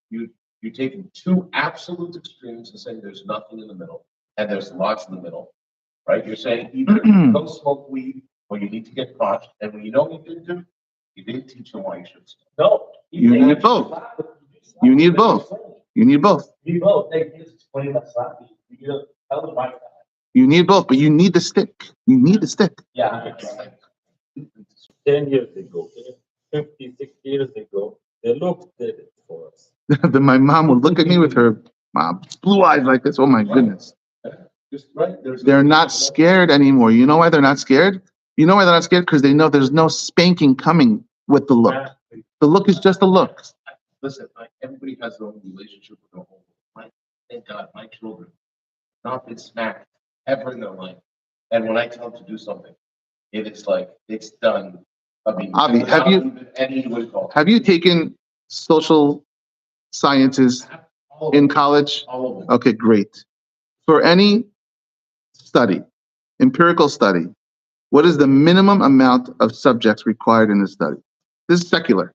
You're taking two absolute extremes and saying there's nothing in the middle, and there's lots in the middle, right? You're saying either don't smoke weed or you need to get caught, and when you know what you didn't do, you didn't teach him why you should smoke. No, You need both. You need both. You need both. You both take this explain that slap. You tell them right. You need both, but you need the stick. You need the stick. Yeah. 10 years ago, 50, 60 years ago, they looked at it for us. Then my mom would look at me with her blue eyes like this. Oh my goodness. Just right. They're not scared anymore. You know why they're not scared? You know why they're not scared? Because they know there's no spanking coming with the look. The look is just a look. Listen, everybody has their own relationship with their home. Thank God, my children not been smacked ever in their life. And when I tell them to do something, it is like it's done. I mean, Avi, without even any what do you call it? have you taken social sciences All of in them. college? All of them. Okay, great. For any study, empirical study, what is the minimum amount of subjects required in the study? This is secular.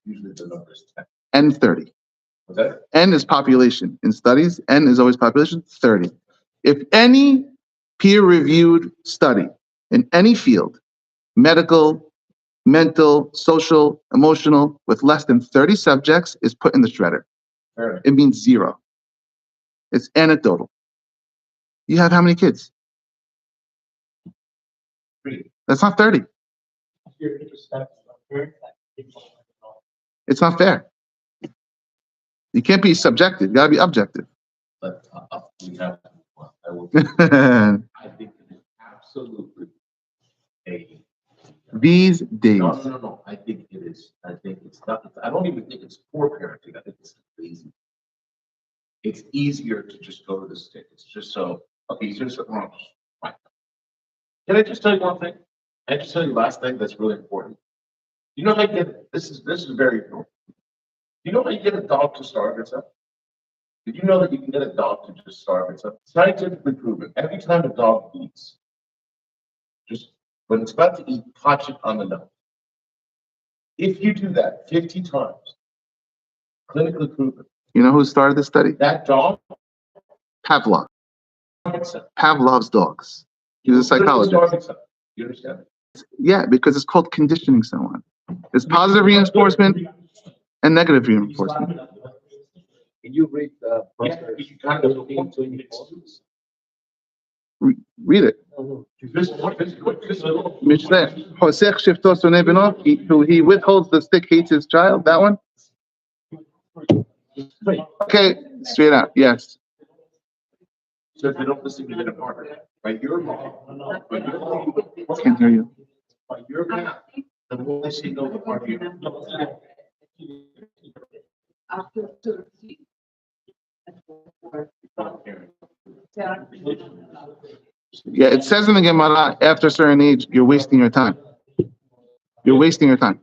Usually the number is 10. N 30. Was that? N is population. In studies, N is always population, 30. If any peer-reviewed study in any field, medical, mental, social, emotional, with less than 30 subjects is put in the shredder. Fair. It means zero. It's anecdotal. You have how many kids? 3. That's not 30. It's not fair. You can't be subjective. You gotta be objective. But we have to. I think it is absolutely a. These days. No. I think it is. I think it's not. I don't even think it's poor parenting. I think it's lazy. It's easier to just go to the stick. It's just so. Okay, here's something wrong. Fine. Can I just tell you one thing? Can I just tell you last thing that's really important? You know how you get this is very important. You know how you get a dog to starve itself? Did you know that you can get a dog to just starve itself? Scientifically proven. Every time a dog eats, just when it's about to eat, touch it on the nose. If you do that 50 times, clinically proven, You know who started this study? that dog Pavlov. itself. Pavlov's dogs. He was a Literally starve psychologist. itself. You understand? Yeah, because it's called conditioning someone. There's positive reinforcement and negative reinforcement. Can you read Yeah, Proverbs you kind of 13:24? Read it. Mishleh, Hosech shifto sonei beno, he withholds the stick, hates his child. That one? Okay, straight out, yes. So if they don't listen to the partner, by your law, Can't hear you. by your math, the more they say no, the harder you. After 30. Yeah, it says in the Gemara, after a certain age, you're wasting your time. You're wasting your time.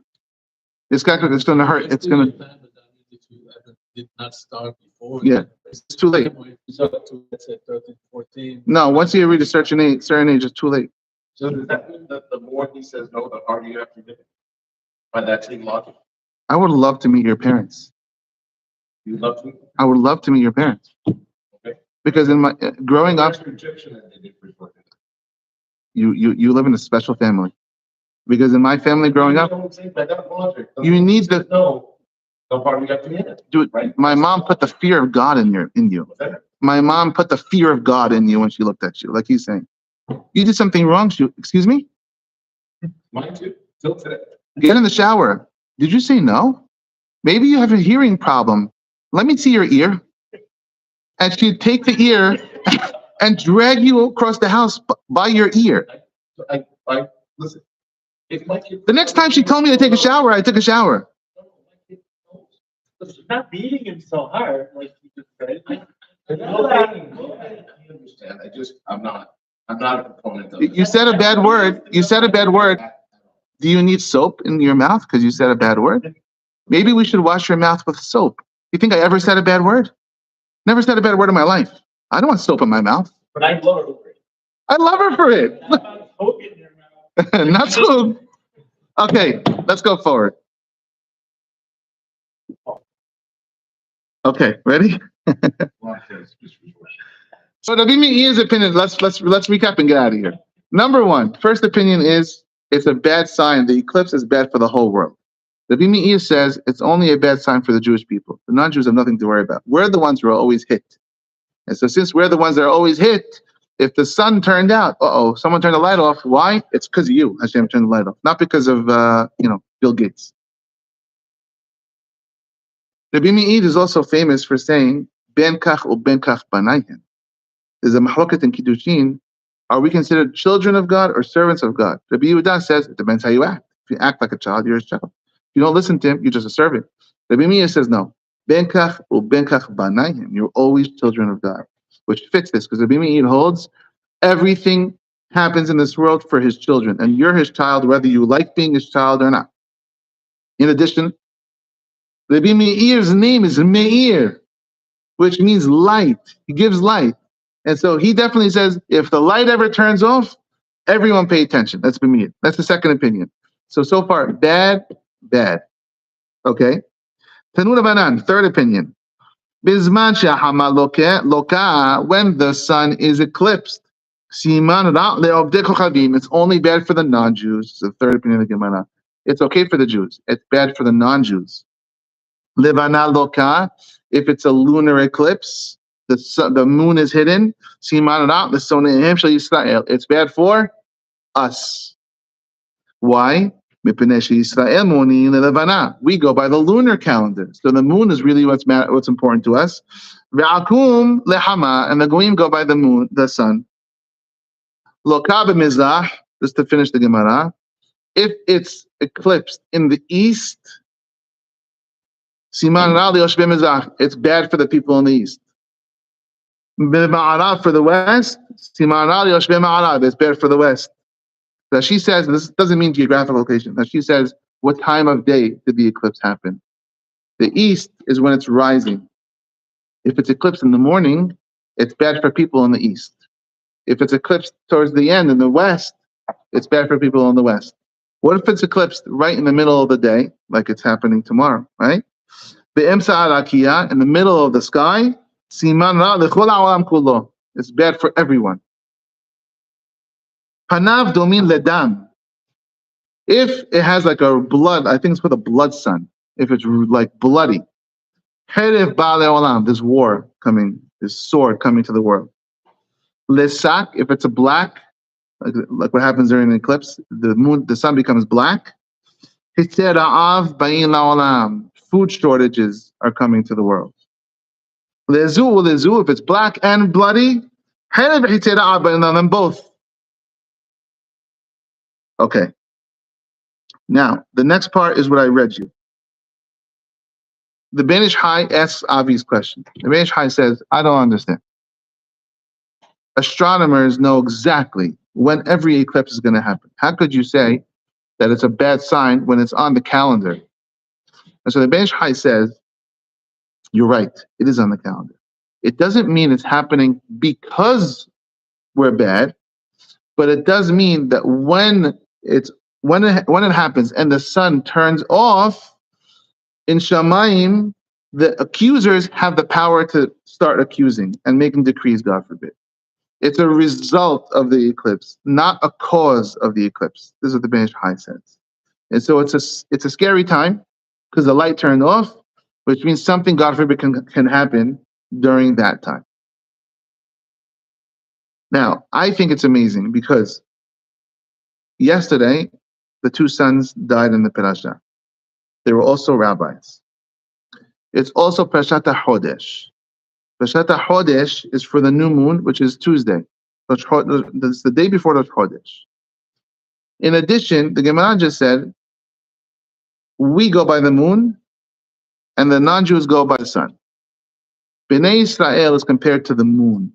This guy, it's going to hurt. It's going to, Did not start before. yeah, it's too late. So let's say 13, 14. No, once you reach a certain age, it's too late. So does that mean that the more he says no, the harder you have to do it? By that same logic, I would love to meet your parents. you love to. I would love to meet your parents. Okay. Because in my growing up, Rejection and they did report it. you live in a special family. Because in my family growing up, By that logic, the you more need he the says no, the harder you have to hit it. dude. Right. My mom put the fear of God in you. What's that? My mom put the fear of God in you when she looked at you, like he's saying, you did something wrong. Excuse me? Mine too, till today. Get in the shower. Did you say no? Maybe you have a hearing problem. Let me see your ear. And she'd take the ear and drag you across the house by your ear. I listen. If my kid. The next time she told me to take a shower, I took a shower. She's not beating him so hard, like you just said. I understand. I'm not a proponent of it. You said a bad word. Do you need soap in your mouth because you said a bad word? Maybe we should wash your mouth with soap. You think I ever said a bad word? Never said a bad word in my life. I don't want soap in my mouth. But I love her over it. I love her for it. Poke it in your mouth. Not soap. Okay, let's go forward. Okay, ready? So Rabbi Meir's opinion, let's recap and get out of here. Number one, first opinion is it's a bad sign. The eclipse is bad for the whole world. Rabbi Meir says it's only a bad sign for the Jewish people. The non-Jews have nothing to worry about. We're the ones who are always hit. And so since we're the ones that are always hit, if the sun turned out, someone turned the light off. Why? It's because of you, Hashem turned the light off. Not because of, Bill Gates. Rabbi Meir is also famous for saying, Ben kach u ben kach banayhem. There's a mahloket in Kiddushin. Are we considered children of God or servants of God? Rabbi Yehuda says, it depends how you act. If you act like a child, you're a child. you don't listen to him, you're just a servant. Rabbi Meir says no. Benkach ubenkach banayim. You're always children of God, which fits this because Rabbi Meir holds everything happens in this world for his children, and you're his child whether you like being his child or not. In addition, Rabbi Meir's name is Meir, which means light. He gives light. And so he definitely says, if the light ever turns off, everyone pay attention. That's Rabbi Meir. That's the second opinion. So far, bad. Okay? Tanur Banan, third opinion. Bizman she'ahama loka, when the sun is eclipsed. Siman ra le'obdei kochavim. It's only bad for the non-Jews. It's the third opinion of the Gemara. It's okay for the Jews. It's bad for the non-Jews. Levana loka, if it's a lunar eclipse, the moon is hidden. Siman ra le'soneihem shel Yisrael. It's bad for us. Why? We go by the lunar calendar. So the moon is really what's important to us. And the goyim go by the moon, the sun. Just to finish the Gemara, if it's eclipsed in the east, it's bad for the people in the east. For the west, it's bad for the west. That she says, this doesn't mean geographic location, that she says, what time of day did the eclipse happen? The east is when it's rising. If it's eclipsed in the morning, it's bad for people in the east. If it's eclipsed towards the end in the west, it's bad for people in the west. What if it's eclipsed right in the middle of the day, like it's happening tomorrow, right? The Emsa in the middle of the sky, it's bad for everyone. Panav domin ledam. If it has like a blood, I think it's called a blood sun. If it's like bloody. Heref ba'alei olam, this war coming, this sword coming to the world. Lesak, if it's a black, like what happens during an eclipse, the sun becomes black. Hitzer ra'av ba'in la'olam, food shortages are coming to the world. Lezu, if it's black and bloody, heref hitzer ra'av ba'in la'olam, both. Okay. Now, the next part is what I read you. The Ben Ish Chai asks Avi's question. The Ben Ish Chai says, I don't understand. Astronomers know exactly when every eclipse is going to happen. How could you say that it's a bad sign when it's on the calendar? And so the Ben Ish Chai says, you're right, it is on the calendar. It doesn't mean it's happening because we're bad, but it does mean that when it happens and the sun turns off, in Shamayim, the accusers have the power to start accusing and making decrees, God forbid. It's a result of the eclipse, not a cause of the eclipse. This is what the Ben Ish Chai says. And so it's a scary time because the light turned off, which means something, God forbid, can happen during that time. Now, I think it's amazing because yesterday, the two sons died in the parasha. They were also rabbis. It's also Parashat HaChodesh. Parashat HaChodesh is for the new moon, which is Tuesday. It's the day before Rosh Chodesh. In addition, the Gemara just said, we go by the moon, and the non-Jews go by the sun. Bnei Israel is compared to the moon.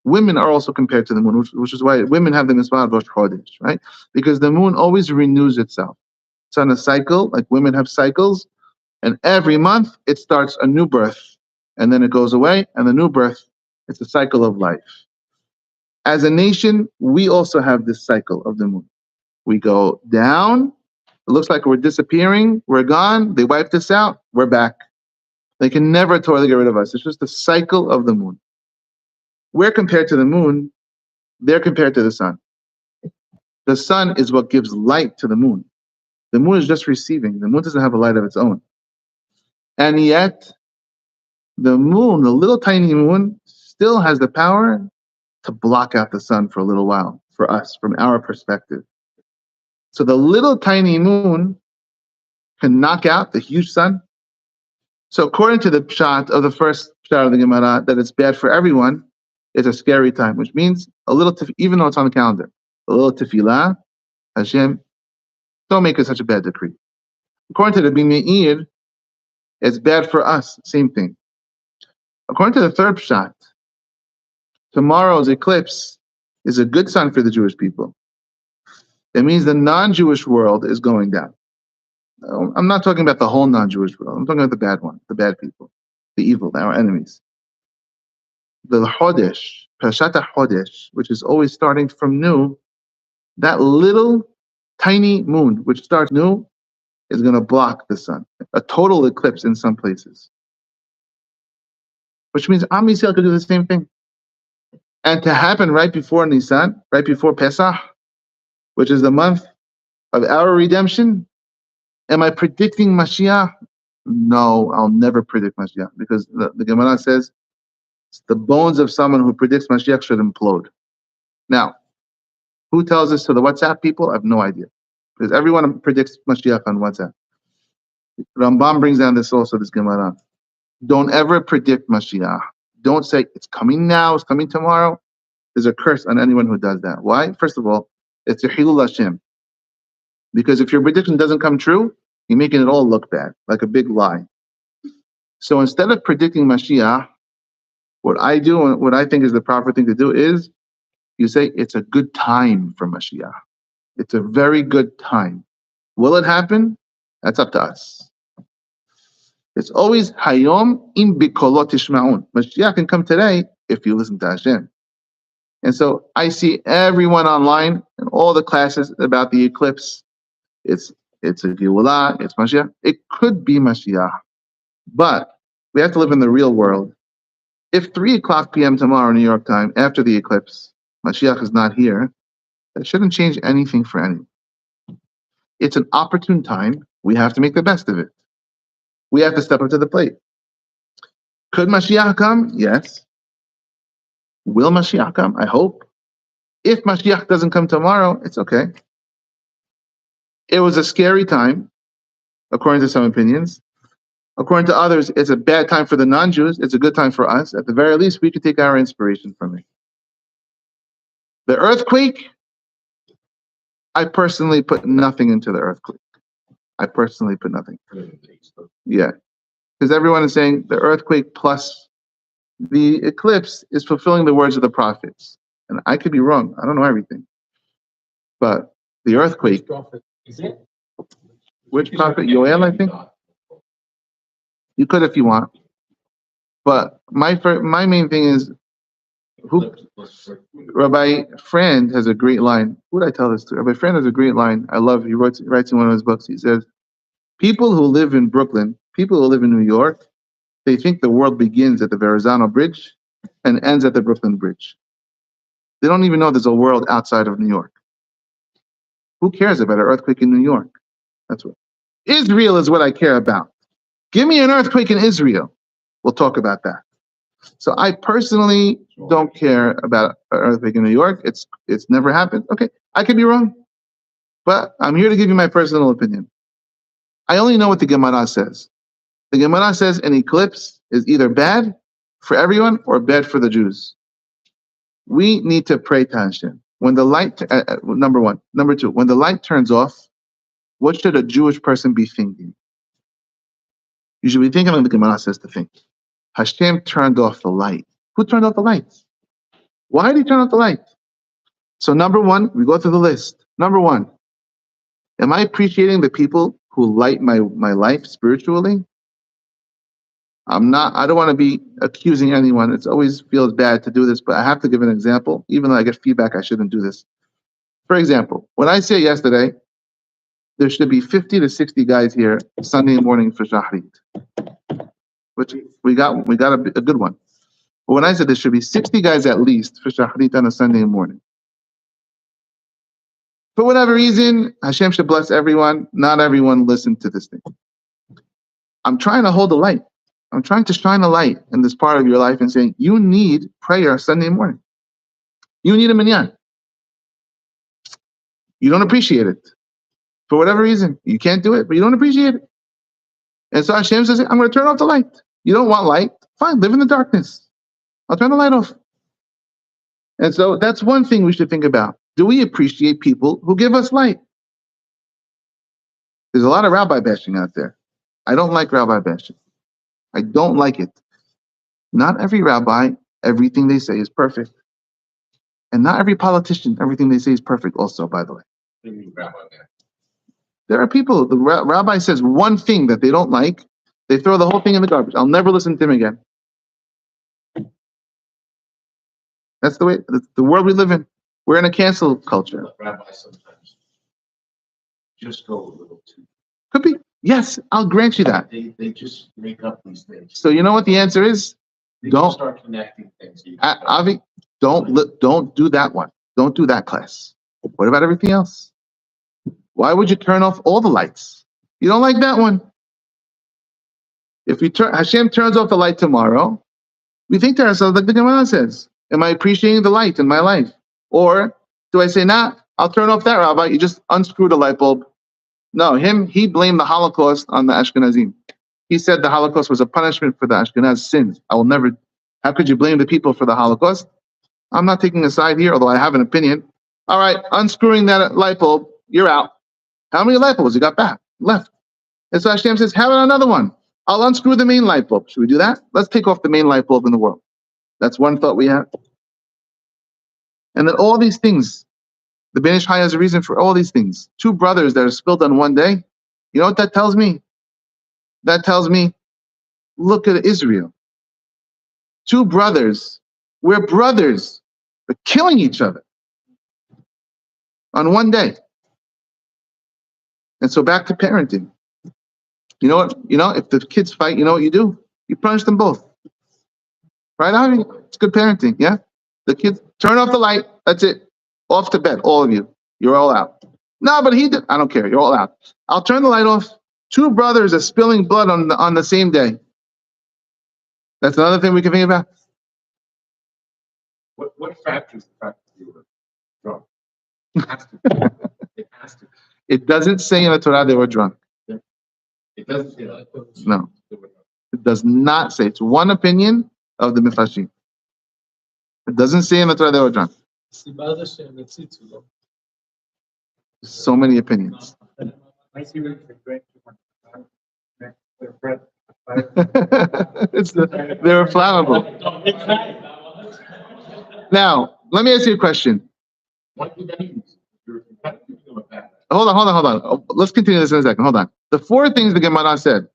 Women are also compared to the moon, which is why women have the mitzvah of Rosh Chodesh, right? Because the moon always renews itself. It's on a cycle, like women have cycles, and every month it starts a new birth, and then it goes away, and the new birth, it's a cycle of life. As a nation, we also have this cycle of the moon. We go down, it looks like we're disappearing, we're gone, they wiped us out, we're back. They can never totally get rid of us. It's just the cycle of the moon. We're compared to the moon, they're compared to the sun. The sun is what gives light to the moon. The moon is just receiving. The moon doesn't have a light of its own. And yet, the moon, the little tiny moon, still has the power to block out the sun for a little while, for us, from our perspective. So the little tiny moon can knock out the huge sun. So according to the pshat of the first pshat of the Gemara, that it's bad for everyone, it's a scary time, which means a little, even though it's on the calendar, a little tefillah, Hashem, don't make it such a bad decree. According to the Bimeir, it's bad for us. Same thing. According to the third pshat, tomorrow's eclipse is a good sign for the Jewish people. It means the non-Jewish world is going down. I'm not talking about the whole non-Jewish world. I'm talking about the bad one, the bad people, the evil, our enemies. The Chodesh, Parashat HaChodesh, which is always starting from new, that little tiny moon, which starts new, is going to block the sun. A total eclipse in some places. Which means Am Yisrael could do the same thing. And to happen right before Nisan, right before Pesach, which is the month of our redemption, am I predicting Mashiach? No, I'll never predict Mashiach, because the Gemara says the bones of someone who predicts Mashiach should implode. Now, who tells this to the WhatsApp people? I have no idea, because everyone predicts Mashiach on WhatsApp. Rambam brings down this also, this Gemara. Don't ever predict Mashiach. Don't say it's coming now, it's coming tomorrow. There's a curse on anyone who does that. Why? First of all, it's a Hilul Hashem. Because if your prediction doesn't come true, you're making it all look bad, like a big lie. So instead of predicting Mashiach, what I do and what I think is the proper thing to do is you say it's a good time for Mashiach. It's a very good time. Will it happen? That's up to us. It's always Hayom im bikolot tishma'un. Mashiach can come today if you listen to Hashem. And so I see everyone online and all the classes about the eclipse. It's a Geulah, it's Mashiach. It could be Mashiach, but we have to live in the real world. If 3:00 p.m. tomorrow, New York time, after the eclipse, Mashiach is not here, that shouldn't change anything for anyone. It's an opportune time. We have to make the best of it. We have to step up to the plate. Could Mashiach come? Yes. Will Mashiach come? I hope. If Mashiach doesn't come tomorrow, it's okay. It was a scary time, according to some opinions. According to others, it's a bad time for the non-Jews. It's a good time for us. At the very least, we could take our inspiration from it. The earthquake, I personally put nothing into the earthquake. I personally put nothing. Yeah. Because everyone is saying the earthquake plus the eclipse is fulfilling the words of the prophets. And I could be wrong. I don't know everything. But the earthquake. Which prophet? Yoel, I think? You could if you want. But my main thing is, Rabbi Frand has a great line. Who did I tell this to? Rabbi Frand has a great line. I love. He writes in one of his books. He says, "People who live in Brooklyn, people who live in New York, they think the world begins at the Verrazano Bridge and ends at the Brooklyn Bridge. They don't even know there's a world outside of New York. Who cares about an earthquake in New York? That's what Israel is. What I care about. Give me an earthquake in Israel. We'll talk about that." So I personally don't care about an earthquake in New York. It's never happened. Okay, I could be wrong, but I'm here to give you my personal opinion. I only know what the Gemara says. The Gemara says an eclipse is either bad for everyone or bad for the Jews. We need to pray to Hashem. When the light, number one. Number two, when the light turns off, what should a Jewish person be thinking? You should be thinking like the Gemara says to think. Hashem turned off the light. Who turned off the lights? Why did he turn off the light? So number one, we go through the list. Number one, am I appreciating the people who light my life spiritually? I don't want to be accusing anyone. It always feels bad to do this, but I have to give an example. Even though I get feedback, I shouldn't do this. For example, when I say yesterday, there should be 50 to 60 guys here Sunday morning for Shaarey, which we got a good one. But when I said there should be 60 guys at least for Shaarey on a Sunday morning, for whatever reason, Hashem should bless everyone. Not everyone listened to this thing. I'm trying to hold the light. I'm trying to shine a light in this part of your life and saying, you need prayer Sunday morning. You need a minyan. You don't appreciate it. For whatever reason, you can't do it, but you don't appreciate it. And so Hashem says, I'm going to turn off the light. You don't want light? Fine, live in the darkness. I'll turn the light off. And so that's one thing we should think about. Do we appreciate people who give us light? There's a lot of rabbi bashing out there. I don't like rabbi bashing. I don't like it. Not every rabbi, everything they say is perfect. And not every politician, everything they say is perfect also, by the way. There are people, the rabbi says one thing that they don't like, they throw the whole thing in the garbage. I'll never listen to him again. That's the way, that's the world we live in. We're in a cancel culture. Rabbis sometimes just go a little too. Could be. Yes, I'll grant you that. They just make up these things. So you know what the answer is? They Don't just start connecting things. Avi, don't do that one. Don't do that class. What about everything else? Why would you turn off all the lights? You don't like that one. If Hashem turns off the light tomorrow, we think to ourselves, like the Gemara says, am I appreciating the light in my life? Or do I say, nah, I'll turn off that, Rabbi, you just unscrew the light bulb. No, he blamed the Holocaust on the Ashkenazim. He said the Holocaust was a punishment for the Ashkenaz sins. How could you blame the people for the Holocaust? I'm not taking a side here, although I have an opinion. All right, unscrewing that light bulb, you're out. How many light bulbs you got back, left? And so Hashem says, have another one. I'll unscrew the main light bulb. Should we do that? Let's take off the main light bulb in the world. That's one thought we have. And then all these things, the Ben Ish Chai has a reason for all these things. 2 brothers that are spilled on one day. You know what that tells me? That tells me, look at Israel. 2 brothers, we're brothers, but killing each other on one day. And so back to parenting. You know what? If the kids fight, you know what you do? You punish them both. Right, Avi? It's good parenting, yeah? The kids, turn off the light. That's it. Off to bed, all of you. You're all out. No, but he did. I don't care. You're all out. I'll turn the light off. 2 brothers are spilling blood on the same day. That's another thing we can think about. What factors the fact that you were drunk? It has to. It has to. It doesn't say in the Torah they were drunk. It doesn't say that. No. It does not say. It's one opinion of the Mifashim. It doesn't say in the Torah they were drunk. So many opinions. They're flammable. Now, let me ask you a question. What do that mean? You're competitive with that. Hold on. Let's continue this in a second. Hold on. The 4 things the Gemara said.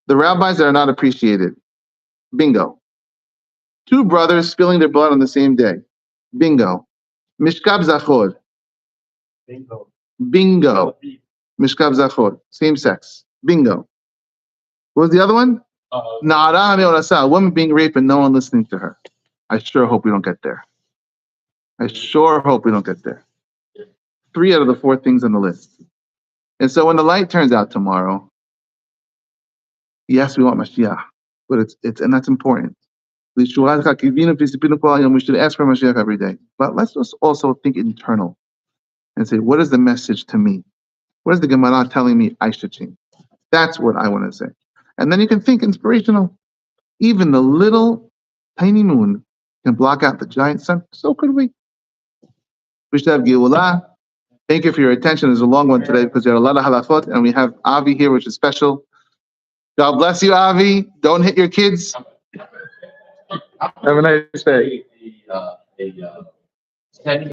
The rabbis that are not appreciated. Bingo. 2 brothers spilling their blood on the same day. Bingo. Mishkab Zachor. Bingo. Mishkab Zachor. Same sex. Bingo. What was the other one? Na'ara me'orasa. A woman being raped and no one listening to her. I sure hope we don't get there. 3 out of the 4 things on the list. And so when the light turns out tomorrow, yes, we want Mashiach, but it's and that's important. We should ask for Mashiach every day. But let's just also think internal and say, what is the message to me? What is the Gemara telling me I should change? That's what I want to say. And then you can think inspirational. Even the little tiny moon can block out the giant sun. So could we. We should have Geulah. Thank you for your attention. It's a long one today because there are a lot of halachot, and we have Avi here, which is special. God bless you, Avi. Don't hit your kids. Have a nice day.